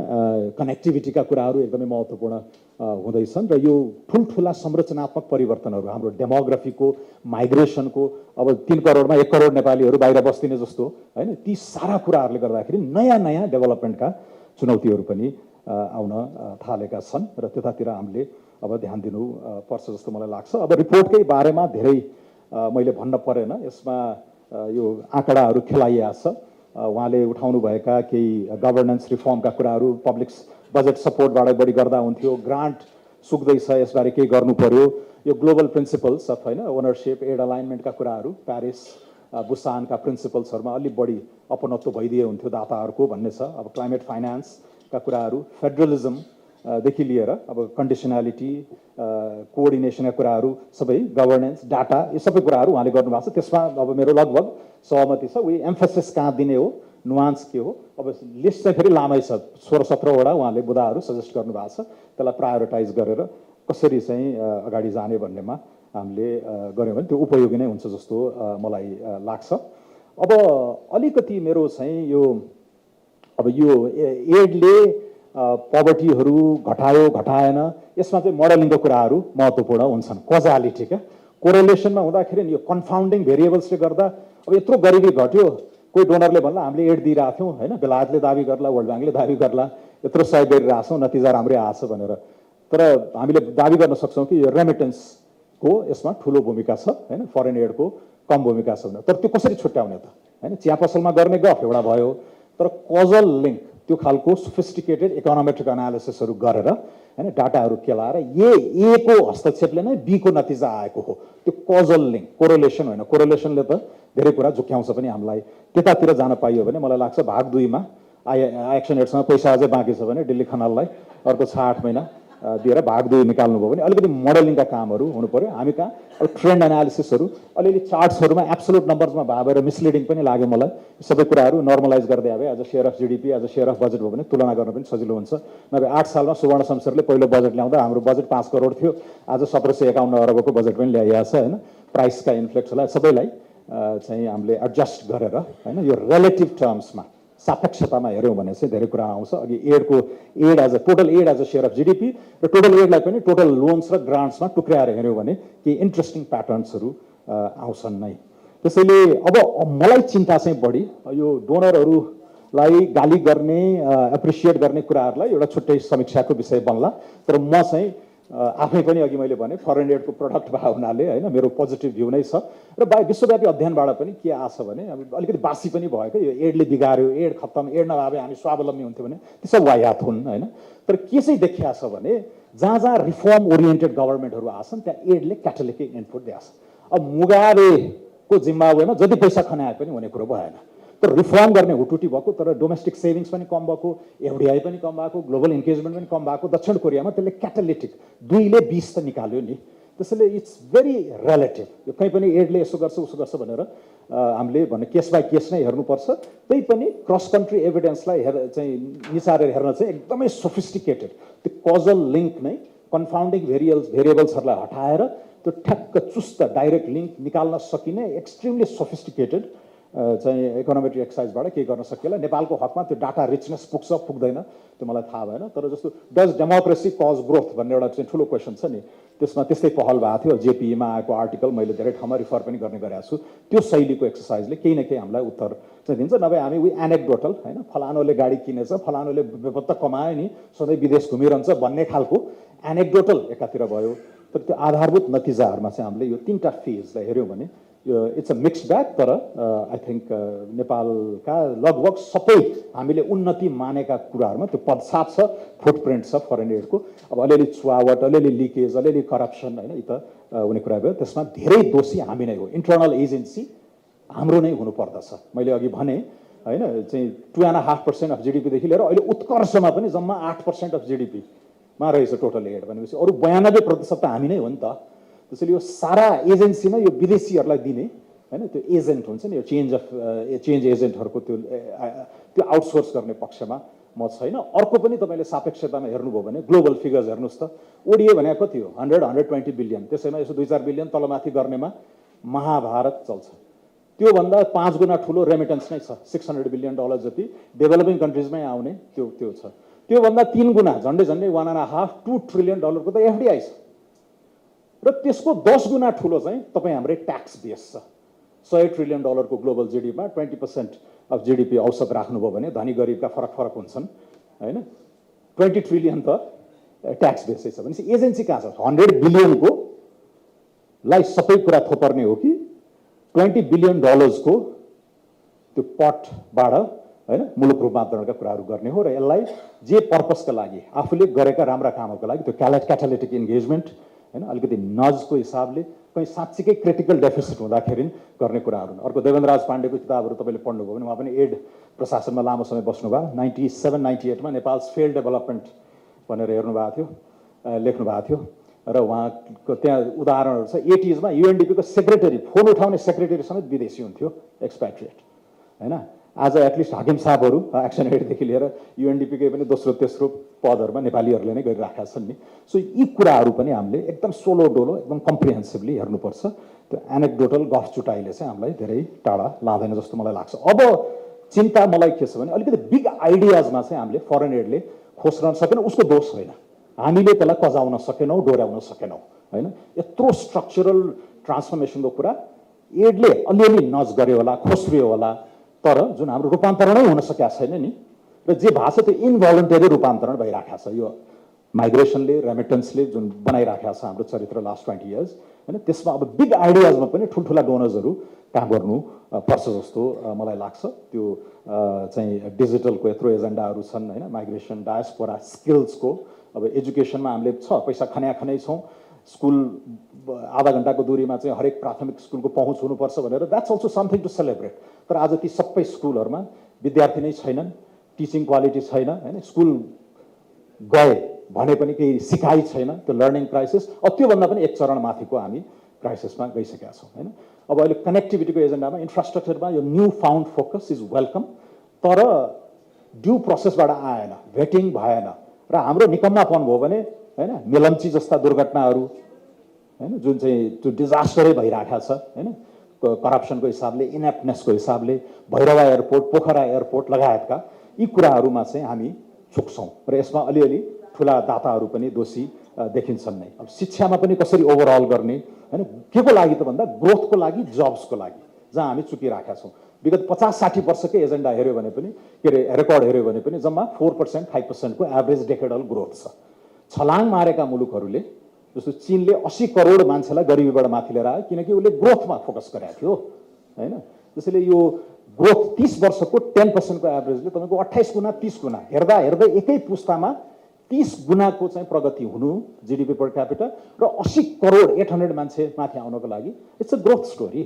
कनेक्टिभिटीका कुराहरू एकदमै महत्त्वपूर्ण हुँदैछन्। र यो ठुल्ठुला संरचनात्मक परिवर्तनहरू, हाम्रो डेमोग्राफीको, माइग्रेसनको, अब 3 करोडमा 1 करोड नेपालीहरू बाहिर बस्दिने जस्तो हैन, ती सारा कुराहरूले गर्दाखेरि नयाँ नयाँ डेभलपमेन्टका चुनौतीहरू पनि आउन थालेका छन् र त्यतातिर हामीले अब ध्यान दिनु पर्छ जस्तो मलाई लाग्छ। अब रिपोर्टकै बारेमा धेरै मैले भन्न परेन, यसमा यो आँकडाहरू खेलाइएको छ। उहाँले उठाउनुभएका केही गभर्नेन्स रिफर्मका कुराहरू, पब्लिक बजेट सपोर्टबाट बढी गर्दा हुन्थ्यो, ग्रान्ट सुक्दैछ, यसबारे केही गर्नु पर्यो, यो ग्लोबल प्रिन्सिपल्स अफ हैन ओनरसिप एड अलाइनमेन्टका कुराहरू, प्यारिस बुसानका प्रिन्सिपल्सहरूमा अलि बढी अपनत्व भइदिए हुन्थ्यो दाताहरूको भन्ने छ। अब क्लाइमेट फाइनेन्सका कुराहरू, फेडरलिजम देखि लिएर अब कन्डिसनालिटी, कोअर्डिनेसनका कुराहरू, सबै गभर्नेन्स, डाटा, यो सबै कुराहरू उहाँले गर्नुभएको छ। त्यसमा अब मेरो लगभग सहमति छ। उही एम्फेसिस कहाँ दिने हो, नुवान्स के हो, अब लिस्ट चाहिँ फेरि लामै छ, 16-17वटा उहाँले बुदाहरू सजेस्ट गर्नुभएको छ। त्यसलाई प्रायोरिटाइज गरेर कसरी चाहिँ अगाडि जाने भन्नेमा हामीले गऱ्यौँ भने त्यो उपयोगी नै हुन्छ जस्तो मलाई लाग्छ। अब अलिकति मेरो चाहिँ यो अब यो एडले पवर्टीहरू घटायो घटाएन, यसमा चाहिँ मोडलिङको कुराहरू महत्त्वपूर्ण हुन्छन्। कजालिटी क्या कोरेलेसनमा हुँदाखेरि यो कन्फाउन्डिङ भेरिएबल्सले गर्दा अब यत्रो गरिबी घट्यो, कोही डोनरले भन्ला हामीले एड दिइरहेको थियौँ होइन, बेलायतले दाबी गर्ला, वर्ल्ड ब्याङ्कले दाबी गर्ला, यत्रो सहयोग गरिरहेको छौँ, नतिजा राम्रै आएको छ भनेर। तर हामीले दाबी गर्न सक्छौँ कि यो रेमिटेन्सको यसमा ठुलो भूमिका छ होइन, फरेन एडको कम भूमिका छ भनेर। तर त्यो कसरी छुट्याउने त होइन, चिया पसलमा गर्ने गफ एउटा भयो, तर कजल लिङ्क त्यो खालको सोफिस्टिकेटेड इकोनोमेट्रिक एनालिसिसहरू गरेर होइन, डाटाहरू केलाएर ए को हस्तक्षेपले नै बी को नतिजा आएको हो, त्यो कजल लिङ्क, कोरेलेसन होइन। कोरेलेसनले त धेरै कुरा झुक्याउँछ पनि हामीलाई। त्यतातिर जान पाइयो भने मलाई लाग्छ भाग 2मा एक्सन एडसँग पैसा अझै बाँकी छ भने दिल्ली खनाललाई अर्को 6-8 महिना दिएर भाग 2 निकाल्नुभयो भने अलिकति मोडलिङका कामहरू हुनु पर्यो। हामी कहाँ अब ट्रेन्ड एनालिसिसहरू, अलिअलि चार्ट्सहरूमा एब्सोल्युट नम्बर्समा भएर मिसलिडिङ पनि लाग्यो मलाई। सबै कुराहरू नर्मलाइज गर्दै आए, as a share of GDP, as a share of budget भयो भने तुलना गर्न पनि सजिलो हुन्छ। नभए 8 सालमा सुवर्ण शमशेरले पहिलो बजेट ल्याउँदा हाम्रो बजेट 5 करोड थियो, आज 1751 अरबको बजेट पनि ल्याइएको छ होइन। प्राइसका इन्फ्लेक्सलाई सबैलाई चाहिँ हामीले एडजस्ट गरेर होइन, यो रिलेटिभ टर्म्समा सापेक्षतामा हेऱ्यौँ भने चाहिँ धेरै कुरा आउँछ। अघि aid as a total aid as a share of GDP र टोटल एडलाई पनि टोटल लोन्स र ग्रान्ट्समा टुक्राएर हेऱ्यौँ भने केही इन्ट्रेस्टिङ प्याटर्न्सहरू आउँछन् नै। त्यसैले अब मलाई चिन्ता चाहिँ बढी यो डोनरहरूलाई गाली गर्ने, एप्रिसिएट गर्ने कुराहरूलाई एउटा छुट्टै समीक्षाको विषय बन्ला। तर म चाहिँ आफै पनि अघि मैले भने फरेन एडको प्रडक्ट भएको हुनाले होइन, मेरो पोजिटिभ भ्यू नै छ। र विश्वव्यापी अध्ययनबाट पनि के आछ भने अलिकति बासी पनि भयो क्या, यो एडले बिगार्यो, एड खत्तम, एड नभए हामी स्वावलम्बी हुन्थ्यो भने ती सब वायात हुन् होइन। तर के चाहिँ देखिया छ भने जहाँ जहाँ रिफर्म ओरिएन्टेड गभर्मेन्टहरू आछन् त्यहाँ एडले क्याटालिटिक इनपुट दिएको छ। अब मुगाबेको जिम्बाब्वेमा जति पैसा खनाए पनि हुने कुरो भएन। तर रिफर्म गर्ने हुटुटी भएको, तर डोमेस्टिक सेभिङ्स पनि कम भएको, एफडिआई पनि कम भएको, ग्लोबल इन्गेजमेन्ट पनि कम भएको। दक्षिण कोरियामा त्यसले क्याटालिटिक 2ले 20 त निकाल्यो नि। त्यसैले इट्स भेरी रिलेटिभ। यो कहीँ पनि एडले यसो गर्छ उसो गर्छ भनेर हामीले भन्ने केस बाई केस नै हेर्नुपर्छ। त्यही पनि क्रस कन्ट्री एभिडेन्सलाई चाहिँ निचारेर हेर्न चाहिँ एकदमै सोफिस्टिकेटेड त्यो कजल लिङ्क नै, कन्फाउन्डिङ भेरिएबल्सहरूलाई हटाएर त्यो ठ्याक्क चुस्त डाइरेक्ट लिङ्क निकाल्न सकिने एक्सट्रिमली सोफिस्टिकेटेड चाहिँ इकोनोमेट्रिक एक्सर्साइजबाट केही गर्न सकिएला। नेपालको हकमा त्यो डाटा रिचनेस पुग्छ पुग्दैन त्यो मलाई थाहा भएन। तर जस्तो डज डेमोक्रेसी कज ग्रोथ भन्ने एउटा चाहिँ ठुलो क्वेसन छ नि, त्यसमा त्यस्तै पहल भएको थियो। जेपीईमा आएको आर्टिकल मैले धेरै ठाउँमा रिफर पनि गर्ने गरेको छु। त्यो शैलीको एक्सर्साइजले केही न केही हामीलाई उत्तर चाहिँ दिन्छ। नभए हामी उही एनेक्डोटल होइन, फलानुले गाडी किनेछ, फलानुले बेपत्ता कमायो नि, सधैँ विदेश घुमिरहन्छ भन्ने खालको एनेक्डोटल एकातिर भयो। तर त्यो आधारभूत नतिजाहरूमा चाहिँ हामीले यो 3टा फेजलाई हेऱ्यौँ भने इट्स अ मिक्स ब्याग। तर आई थिङ्क नेपालका लगभग सबै हामीले उन्नति मानेका कुराहरूमा त्यो पदसाप छ, फुटप्रिन्ट छ फरेन एडको। अब अलिअलि छुवावट, अलिअलि लिकेज, अलिअलि करप्सन होइन, यी त हुने कुरा भयो। त्यसमा धेरै दोषी हामी नै हो, इन्टरनल एजेन्सी हाम्रो नै हुनुपर्दछ। मैले अघि भने होइन, चाहिँ 2.5% अफ जिडिपीदेखि लिएर अहिले उत्कर्षमा पनि जम्मा 8% अफ जिडिपीमा रहेछ टोटल एड भनेपछि अरू 92% त हामी नै हो नि त। त्यसैले यो सारा एजेन्सीमा यो विदेशीहरूलाई दिने होइन, त्यो एजेन्ट हुन्छ नि, यो चेन्ज एजेन्टहरूको त्यो आउटसोर्स गर्ने पक्षमा म छैन। अर्को पनि तपाईँले सापेक्षतामा हेर्नुभयो भने ग्लोबल फिगर्स हेर्नुहोस् त, ओडिए भने कति हो, 100-120 बिलियन, त्यसैमा यसो 2-4 बिलियन तलमाथि गर्नेमा महाभारत चल्छ। त्योभन्दा 5 गुणा ठुलो रेमिटेन्स नै छ, $600 बिलियन जति डेभलपिङ कन्ट्रिजमै आउने त्यो छ। त्योभन्दा 3 गुणा झन्डै 1.5-2 ट्रिलियन डलरको त एफडिआई छ। र त्यसको 10 गुणा ठुलो चाहिँ तपाईँ हाम्रै ट्याक्स बेस छ। $100 ट्रिलियन को ग्लोबल जिडिपीमा 20% अफ जिडिपी औसत राख्नुभयो भने धनी गरिबका फरक फरक हुन्छन् होइन। 20 ट्रिलियन त ट्याक्स बेसै छ भनेपछि एजेन्सी कहाँ छ? 100 बिलियनको लाई सबै कुरा थोपर्ने हो कि 20 बिलियन को त्यो पटबाट होइन मुलुक रूपान्तरणका कुराहरू गर्ने हो। र यसलाई जे पर्पसका लागि आफूले गरेका राम्रा कामहरूको लागि त्यो क्याटालिटिक इन्गेजमेन्ट होइन, अलिकति नजको हिसाबले कहीँ साँच्चीकै क्रिटिकल डेफिसिट हुँदाखेरि गर्ने कुराहरू। अर्को देवेन्द्रराज पाण्डेको किताबहरू तपाईँले पढ्नुभयो भने उहाँ पनि एड प्रशासनमा लामो समय बस्नुभयो। 97-98 नेपाल्स फेल्ड डेभलपमेन्ट भनेर हेर्नुभएको थियो, लेख्नु भएको थियो। र उहाँको त्यहाँ उदाहरणहरू छ। 80s युएनडिपीको सेक्रेटरी, फोन उठाउने सेक्रेटरी समेत विदेशी हुन्थ्यो, एक्सप्याट्रिएट होइन। आज एटलिस्ट हाकिम साहबहरू एक्सन एडदेखि लिएर युएनडिपीकै पनि दोस्रो तेस्रो पदहरूमा नेपालीहरूले नै गरिराखेका छन् नि। सो यी कुराहरू पनि हामीले एकदम सोलो डोलो एकदम कम्प्रिहेन्सिभली हेर्नुपर्छ। त्यो एनेक्डोटल गफ चुटाइले चाहिँ हामीलाई धेरै टाढा लाँदैन जस्तो मलाई लाग्छ। अब चिन्ता मलाई के छ भने अलिकति बिग आइडियाजमा चाहिँ हामीले फरेन एडले खोस्न सकेन, उसको दोष होइन, हामीले त्यसलाई कजाउन सकेनौँ, डोर्याउन सकेनौँ होइन। यत्रो स्ट्रक्चरल ट्रान्सफर्मेसनको कुरा एडले अलिअलि नज गर्यो होला, खोस्रियो होला, तर जुन हाम्रो रूपान्तरणै हुन सकेका छैन नि। र जे भएको छ त्यो इन्भोलन्टरी रूपान्तरण भइरहेको छ। यो माइग्रेसनले, रेमिटेन्सले जुन बनाइराखेको छ हाम्रो चरित्र लास्ट 20 इयर्स होइन, त्यसमा अब बिग आइडियाजमा पनि ठुल्ठुला डोनर्सहरू काम गर्नु पर्छ जस्तो मलाई लाग्छ। त्यो चाहिँ डिजिटलको यत्रो एजेन्डाहरू छन् होइन, माइग्रेसन, डायस्पोरा, स्किल्सको। अब एजुकेसनमा हामीले पैसा खन्याखनै छौँ, स्कुल आधा घन्टाको दूरीमा चाहिँ हरेक प्राथमिक स्कुलको पहुँच हुनुपर्छ भनेर, that's also something to celebrate. तर आज ती सबै स्कुलहरूमा विद्यार्थी नै छैनन्, टिचिङ क्वालिटी छैन होइन, स्कुल गए भने पनि केही सिकाइ छैन, त्यो लर्निङ क्राइसिस। त्योभन्दा पनि एक चरण माथिको हामी क्राइसिसमा गइसकेका छौँ होइन। अब अहिले कनेक्टिभिटीको एजेन्डामा, इन्फ्रास्ट्रक्चरमा यो new found focus is welcome, तर ड्यू प्रोसेसबाट आएन, भेटिङ भएन। र हाम्रो निकम्मापन भयो भने होइन, मेलम्ची जस्ता दुर्घटनाहरू होइन, जुन चाहिँ त्यो डिजास्टरै भइरहेको छ होइन, करप्सनको हिसाबले, इनेप्टनेसको हिसाबले, भैरवा एयरपोर्ट, पोखरा एयरपोर्ट लगायतका यी कुराहरूमा चाहिँ हामी चुक्छौँ। र यसमा अलिअलि ठुला दाताहरू पनि दोषी देखिन्छन् नै। अब शिक्षामा पनि कसरी ओभरअल गर्ने होइन, के को लागि त भन्दा ग्रोथको लागि, जब्सको लागि, जहाँ हामी चुकिराखेका छौँ। विगत 50-60 वर्षकै एजेन्डा हेऱ्यो भने पनि, के अरे रेकर्ड हेऱ्यो भने पनि जम्मा 4%, 5% को एभरेज डेकेडल ग्रोथ छ। छलाङ मारेका मुलुकहरूले, जस्तो चीनले 80 करोड मान्छेलाई गरिबीबाट माथि लिएर आयो, किनकि उसले ग्रोथमा फोकस गरेको थियो होइन। त्यसैले यो ग्रोथ 30 वर्षको 10% को एभरेजले तपाईँको 28 गुणा 30 गुणा हेर्दा हेर्दै एकै पुस्तामा 30 गुणाको चाहिँ प्रगति हुनु जिडिपी पर क्यापिटा, र 80 करोड 800 मान्छे माथि आउनको लागि इट्स अ ग्रोथ स्टोरी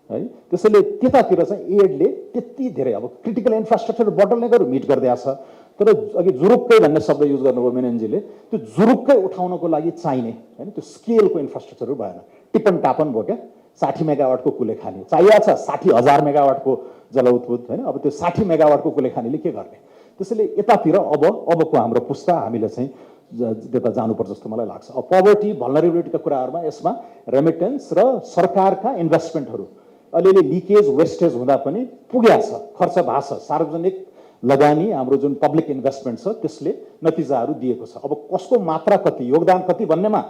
है। त्यसैले त्यतातिर चाहिँ एडले त्यति धेरै अब क्रिटिकल इन्फ्रास्ट्रक्चर बोटलनेकहरू मिट गरिदिएको छ। तर अघि जुरुक्कै भन्ने शब्द युज गर्नुभयो मेनेन्जीले, त्यो जुरुक्कै उठाउनको लागि चाहिने होइन, त्यो स्केलको इन्फ्रास्ट्रक्चरहरू भएन। टिपन टापन भयो क्या, 60 मेगावाटको कुलेखानी चाहिएको छ, 60,000 मेगावाटको जलउद्भूत होइन। अब त्यो 60 मेगावाटको कुलेखानीले के गर्ने? त्यसैले यतातिर अबको हाम्रो पुस्ता हामीले चाहिँ त्यता जानुपर्छ जस्तो मलाई लाग्छ। अब पोभर्टी, भल्नरेबिलिटीका कुराहरूमा यसमा रेमिटेन्स र सरकारका इन्भेस्टमेन्टहरू अलिअलि लिकेज, वेस्टेज हुँदा पनि पुगेको छ, खर्च भएको छ। सार्वजनिक लगानी, हाम्रो जुन पब्लिक इन्भेस्टमेन्ट छ त्यसले नतिजाहरू दिएको छ। अब कसको मात्रा कति, योगदान कति भन्नेमा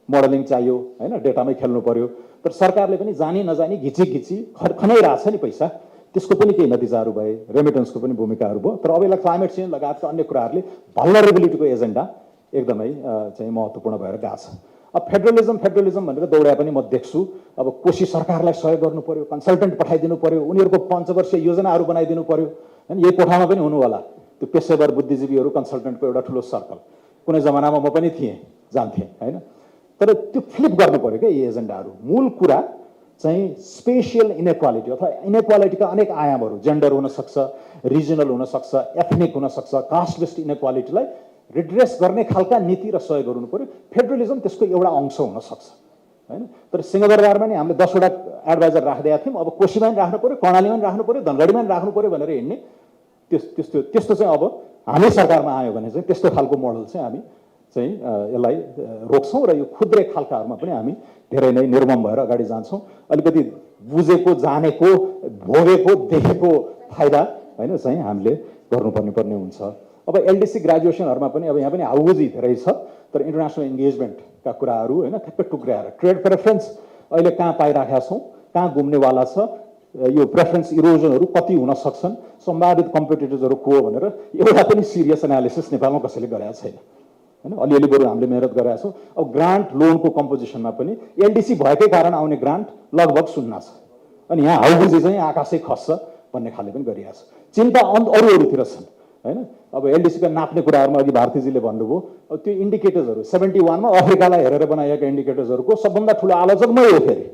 मोडलिङ चाहियो होइन, डेटामै खेल्नु पर्यो। तर सरकारले पनि जानी नजानी घिची खनाइरहेछ नि पैसा, त्यसको पनि केही नतिजाहरू भए, रेमिटेन्सको पनि भूमिकाहरू भयो। तर अब यसलाई क्लाइमेट चेन्ज लगायतका अन्य कुराहरूले भल्नरेबिलिटीको एजेन्डा एकदमै चाहिँ महत्त्वपूर्ण भएर गएको छ। अब फेडरलिजम भनेर दौडा पनि म देख्छु। अब कोशी सरकारलाई सहयोग गर्नु पर्यो, कन्सल्टेन्ट पठाइदिनु पर्यो, उनीहरूको पञ्चवर्षीय योजनाहरू बनाइदिनु पर्यो हैन। यही कोठामा पनि हुनु होला त्यो पेशेवर बुद्धिजीवीहरू कन्सल्टेन्टको एउटा ठुलो सर्कल। कुनै जमानामा म पनि थिएँ, जान्थेँ हैन। तर त्यो फ्लिप गर्नु पर्यो क्या यी एजेन्डाहरू। मूल कुरा चाहिँ स्पेसियल इनइक्वालिटी अथवा इनइक्वालिटीका अनेक आयामहरू, जेन्डर हुनसक्छ, रिजनल हुनसक्छ, एथनिक हुनसक्छ, कास्ट बेस्ड इनइक्वालिटीलाई रिड्रेस गर्ने खालका नीति र सहयोगहरू हुनु पर्यो। फेडरलिजम त्यसको एउटा अंश हुनसक्छ हैन। तर सिंहदरबारमा नि हामीले 10 वटा एडभाइजर राखिदिएका थियौँ। अब कोशीमा पनि राख्नु पर्यो, कर्णालीमा पनि राख्नु पर्यो, धनगढीमा पनि राख्नु पर्यो भनेर हिँड्ने त्यस्तो चाहिँ अब हामी सरकारमा आयो भने चाहिँ त्यस्तो खालको मोडल चाहिँ हामी चाहिँ यसलाई रोक्छौँ र यो खुद्रे खालकाहरूमा पनि हामी धेरै नै निर्मम भएर अगाडि जान्छौँ। अलिकति बुझेको, जानेको, भोगेको, देखेको फाइदा हैन चाहिँ हामीले गर्नुपर्ने हुन्छ। अब एलडिसी ग्रेजुएसनहरूमा पनि अब यहाँ पनि हाउजी धेरै छ, तर इन्टरनेसनल इन्गेजमेन्टका कुराहरू हैन ठ्याक्कै टुक्र्याएर ट्रेड प्रेफरेन्स अहिले कहाँ पाइराखेका छौँ, कहाँ घुम्नेवाला छ, यो प्रेफरेन्स इरोजनहरू कति हुन सक्छन्, सम्भावित कम्पिटिटर्सहरू को भनेर एउटा पनि सिरियस एनालिसिस नेपालमा कसैले गरेका छैन हैन। अलिअलि बरु हामीले मेहनत गरेका छौँ। अब ग्रान्ट लोनको कम्पोजिसनमा पनि एलडिसी भएकै कारण आउने ग्रान्ट लगभग शून्य छ। अनि यहाँ हाउजी चाहिँ आकाशै खस्छ भन्ने खाले पनि गरिरहेको छ। चिन्ता अरूतिर छन् हैन। अब एलडिसीका नाप्ने कुराहरूमा अघि भारतीजीले भन्नुभयो, अब त्यो इन्डिकेटर्सहरू 71 मा अफ्रिकालाई हेरेर बनाइएका इन्डिकेटर्सहरूको सबभन्दा ठुलो आलोचक मै हो, फेरि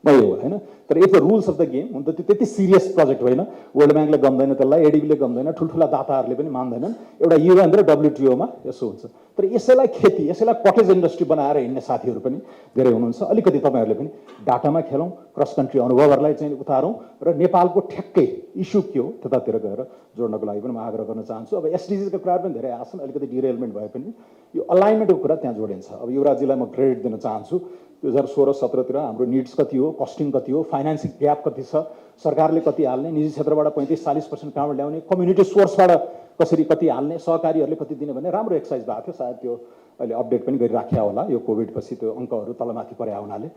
मै हो हैन। तर it's the rules of the game. हुन त त्यो त्यति सिरियस प्रोजेक्ट होइन, वर्ल्ड ब्याङ्कले गम्दैन त्यसलाई, एडिबीले गम्दैन, ठुल्ठुला दाताहरूले पनि मान्दैनन्। एउटा युएन र डब्ल्युटिओमा यसो हुन्छ। तर यसैलाई खेती, यसैलाई कटेज इन्डस्ट्री बनाएर हिँड्ने साथीहरू पनि धेरै हुनुहुन्छ। अलिकति तपाईँहरूले पनि डाटामा खेलौँ, क्रस कन्ट्री अनुभवहरूलाई चाहिँ उतारौँ र नेपालको ठ्याक्कै इस्यु के हो त्यतातिर गएर जोड्नको लागि पनि म आग्रह गर्न चाहन्छु। अब एसडिजीका कुराहरू पनि धेरै आछन्, अलिकति डिरेलमेन्ट भए पनि यो अलाइनमेन्टको कुरा त्यहाँ जोडिन्छ। अब युवराजीलाई म क्रेडिट दिन चाहन्छु। 2016-17तिर हाम्रो निड्स कति हो, कस्टिङ कति हो, फाइनेन्सिङ ग्याप कति छ, सरकारले कति हाल्ने, निजी क्षेत्रबाट 35-40% कहाँबाट ल्याउने, कम्युनिटी सोर्सबाट कसरी कति हाल्ने, सहकारीहरूले कति दिने भन्ने राम्रो एक्सर्साइज भएको थियो। सायद त्यो अहिले अपडेट पनि गरिराख्या होला, यो कोभिडपछि त्यो अङ्कहरू तलमाथि परे हुनाले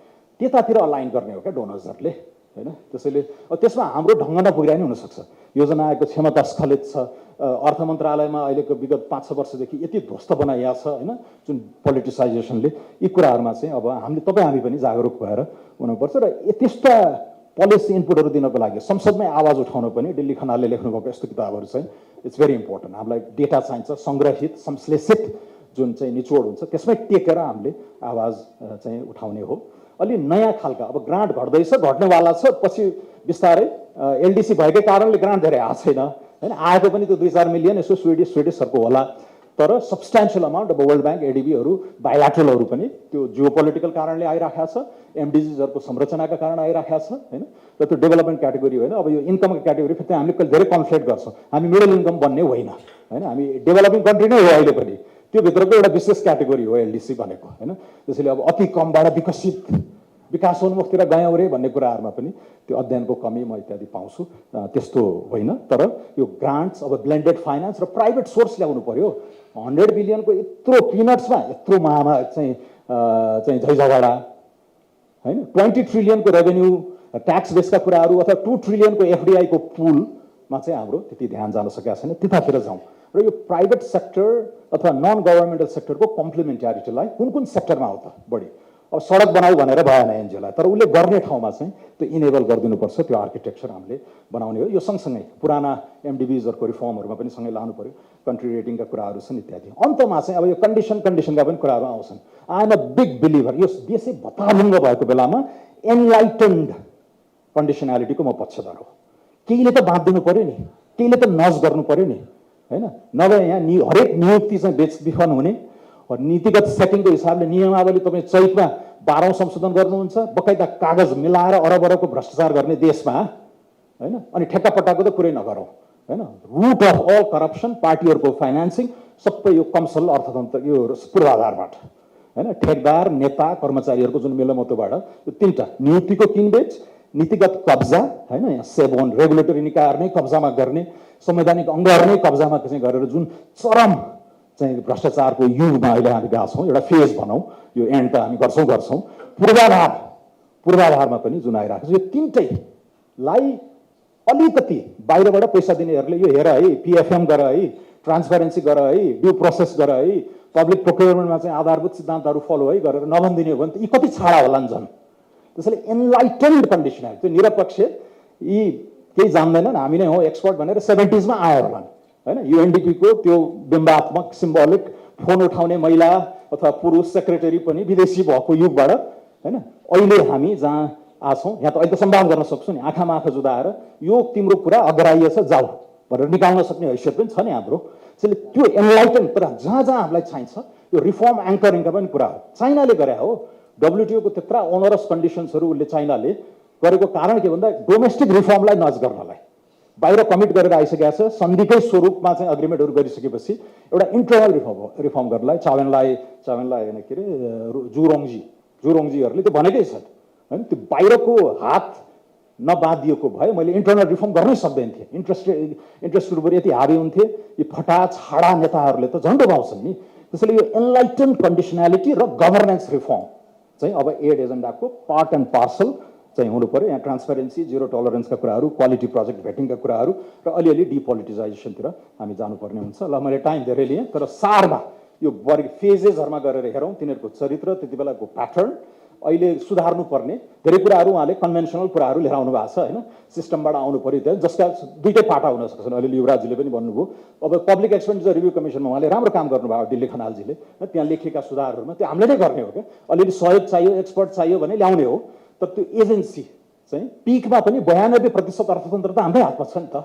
त्यतातिर अलाइन गर्ने हो क्या डोनर्सहरूले हैन। त्यसैले त्यसमा हाम्रो ढङ्ग नपुग्दा नि हुनसक्छ। योजना आएको क्षमता स्खलित छ। अर्थ मन्त्रालयमा अहिलेको विगत 5-6 वर्षदेखि यति ध्वस्त बनाइएको छ हैन, जुन पोलिटिसाइजेसनले। यी कुराहरूमा चाहिँ अब हामी पनि जागरुक भएर हुनुपर्छ र त्यस्ता पोलिसी इनपुटहरू दिनको लागि संसदमै आवाज उठाउन पनि दिल्ली खनालले लेख्नुभएको यस्तो किताबहरू चाहिँ इट्स भेरी इम्पोर्टेन्ट। हामीलाई डेटा चाहिन्छ, सङ्ग्रहित संश्लेषित जुन चाहिँ निचोड हुन्छ त्यसमै टेकेर हामीले आवाज चाहिँ उठाउने हो। अलि नयाँ खालका अब ग्रान्ट घट्दैछ, घट्नेवाला छ, पछि बिस्तारै एलडिसी भएकै कारणले ग्रान्ट धेरै आएको छैन हैन। आएको पनि त्यो 2-4 मिलियन यसो स्विडिसहरूको होला। तर सब्सटेन्सियल अमाउन्ट अब वर्ल्ड ब्याङ्क, एडिबीहरू, बाइल्याटरलहरू पनि त्यो जियोपोलिटिकल कारणले आइराखेको छ, एमडिजिजहरूको संरचनाका कारण आइराखेको छ हैन। र त्यो डेभलपमेन्ट क्याटेगोरी होइन। अब यो इन्कमको क्याटेगोरी फेरि हामीले धेरै कन्फ्लिक्ट गर्छौँ। हामी मिडल इन्कम बन्ने होइन हैन, हामी डेभलपिङ कन्ट्री नै हो अहिले पनि। त्यो भित्रको एउटा विशेष क्याटेगोरी हो एलडिसी भनेको हैन। त्यसैले अब अति कमबाट विकसित विकासोन्मुखतिर गयौँ रे भन्ने कुराहरूमा पनि त्यो अध्ययनको कमी म इत्यादि पाउँछु। त्यस्तो होइन। तर यो ग्रान्ट्स, अब ब्लेन्डेड फाइनेन्स र प्राइभेट सोर्स ल्याउनु पर्यो। 100 बिलियनको यत्रो पिनट्समा यत्रो मामा चाहिँ झैझगडा हैन। 20 ट्रिलियनको रेभेन्यू ट्याक्स बेसका कुराहरू अथवा 2 ट्रिलियनको एफडिआईको पुलमा चाहिँ हाम्रो त्यति ध्यान जान सकेका छैन। त्यतातिर जाउँ र यो प्राइभेट सेक्टर अथवा नन गभर्मेन्टल सेक्टरको कम्प्लिमेन्ट्यारिटीलाई कुन कुन सेक्टरमा हो त बढी। अब सडक बनाऊ भनेर भएन एनजिओलाई, तर उसले गर्ने ठाउँमा चाहिँ त्यो इनेबल गरिदिनुपर्छ। त्यो आर्किटेक्चर हामीले बनाउने हो। यो सँगसँगै पुराना एमडिबिजहरूको रिफर्महरूमा पनि सँगै लानु पर्यो। कन्ट्री रेटिङका कुराहरू छन् इत्यादि। अन्तमा चाहिँ अब यो कन्डिसनका पनि कुराहरू आउँछन्। I am a big believer. यो देशै भताभुङ्ग भएको बेलामा एनलाइटेन्ड कन्डिसनालिटीको म पक्षधर हो। केहीले त बाँधिदिनु पर्यो नि, केहीले त नज गर्नु पर्यो नि हैन। नभए यहाँ हरेक नियुक्ति चाहिँ बेचबिखन हुने, नीतिगत सेटिङको हिसाबले नियमावली तपाईँ चैतमा 12औं संशोधन गर्नुहुन्छ, बकाइदा कागज मिलाएर अरबको भ्रष्टाचार गर्ने देशमा हैन। अनि ठेक्कापट्टाको त कुरै नगरौँ हैन। रुट अफ अल करप्सन, पार्टीहरूको फाइनेन्सिङ सबै यो कमसल अर्थतन्त्र यो पूर्वाधारबाट हैन। ठेकदार, नेता, कर्मचारीहरूको जुन मेलमतोबाट यो तीनटा नियुक्तिको किनबेच, नीतिगत कब्जा हैन, यहाँ सेभोन रेगुलेटरी निकायहरू नै कब्जामा गर्ने, संवैधानिक अङ्गहरू नै कब्जामा चाहिँ गरेर जुन चरम चाहिँ भ्रष्टाचारको युगमा अहिले हामी गएका छौँ। एउटा फेज भनौँ, यो एन्ड त हामी गर्छौँ। पूर्वाधारमा पनि जुन आइरहेको छ, यो तीनटैलाई अलिकति बाहिरबाट पैसा दिनेहरूले यो हेर है, पिएफएम गर है, ट्रान्सपेरेन्सी गर है, ड्यू प्रोसेस गर है, पब्लिक प्रोक्योरमेन्टमा चाहिँ आधारभूत सिद्धान्तहरू फलो है गरेर नभनिदिने हो भने त यी कति छाडा होलान् झन्। त्यसैले एनलाइटेन्ड कन्डिसनल, त्यो निरपक्ष यी केही जान्दैनन् हामी नै हो एक्सपर्ट भनेर 70s मा आयो होलान् हैन। युएनडिपीको त्यो बिम्बात्मक सिम्बोलिक फोन उठाउने महिला अथवा पुरुष सेक्रेटरी पनि विदेशी भएको युगबाट हैन अहिले हामी जहाँ आछौँ यहाँ त अहिले त सम्भावना गर्न सक्छौँ नि, आँखामा आँखा जुदाएर यो तिम्रो कुरा अग्राह्य छ जाऊ भनेर निकाल्न सक्ने हैसियत पनि छ नि हाम्रो। त्यसैले त्यो एनलाइटन, तर जहाँ जहाँ हामीलाई चाहिन्छ यो रिफर्म एङ्करिङका पनि कुरा हो। चाइनाले गरे हो डब्लुटिओको त्यत्रा ओनरस कन्डिसन्सहरू उसले चाइनाले गरेको कारण के भन्दा डोमेस्टिक रिफर्मलाई नज गर्नलाई बाहिर कमिट गरेर आइसकेको छ। सन्धिकै स्वरूपमा चाहिँ अग्रिमेन्टहरू गरिसकेपछि एउटा इन्टरनल रिफर्म गर्नलाई चावेनलाई होइन के अरे जुरोङजीहरूले त्यो भनेकै छ हैन। त्यो बाहिरको हात नबाँधिएको भए मैले इन्टरनल रिफर्म गर्नै सक्दैन थिएँ। इन्ट्रेस्टहरू पनि यति हावी हुन्थे, यी फटा छाडा नेताहरूले त झन् डुबाउँछन् नि। त्यसैले यो एनलाइटन कन्डिसनालिटी र गभर्नेन्स रिफर्म चाहिँ अब एड एजेन्डाको पार्ट एन्ड पार्सल चाहिँ हुनु पर्यो। यहाँ ट्रान्सपेरेन्सी, जिरो टलरेन्सका कुराहरू, क्वालिटी प्रोजेक्ट भेटिङका कुराहरू र अलिअलि डिपोलिटिजाइजेसनतिर हामी जानुपर्ने हुन्छ। ल मैले टाइम धेरै लिएँ, तर सारमा यो वर्ग फेजेसहरूमा गरेर हेरौँ तिनीहरूको चरित्र, त्यति बेलाको प्याटर्न, अहिले सुधार्नु पर्ने धेरै कुराहरू उहाँले कन्भेन्सनल कुराहरू लिएर आउनु भएको छ होइन। सिस्टमबाट आउनु पर्यो त्यहाँ, जसका दुईटै पाटा हुन सक्छन्। अहिले युवराजजीले पनि भन्नुभयो अब पब्लिक एक्सपेन्डिचर रिभ्यू कमिसनमा उहाँले राम्रो काम गर्नुभयो दिल्ली खनालजीले, त्यहाँ लेखिएका सुधारहरूमा त्यो हामीले नै गर्ने हो क्या। अलिअलि सहयोग चाहियो, एक्सपर्ट चाहियो भने ल्याउने हो, तर त्यो एजेन्सी चाहिँ पिकमा पनि 92% अर्थतन्त्र त हाम्रै हातमा छ नि त।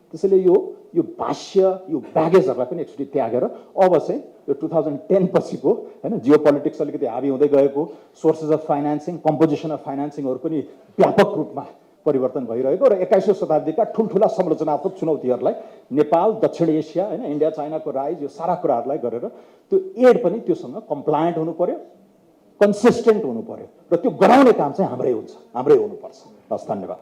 त्यसैले यो भाष्य, यो ब्यागेजहरूलाई पनि एकचोटि त्यागेर अब चाहिँ यो 2010 पछिको होइन जियो पोलिटिक्स अलिकति हावी हुँदै गएको, sources of financing, composition of फाइनेन्सिङहरू पनि व्यापक रूपमा परिवर्तन भइरहेको र 21औं शताब्दीका ठुल्ठुला समालोचनात्मक चुनौतीहरूलाई नेपाल, दक्षिण एसिया होइन इन्डिया चाइनाको राइज, यो सारा कुराहरूलाई गरेर त्यो एड पनि त्योसँग कम्प्लायन्ट हुनु पर्यो, कन्सिस्टेन्ट हुनु पर्यो र त्यो गराउने काम चाहिँ हाम्रै हुन्छ, हाम्रै हुनुपर्छ। हस्, धन्यवाद।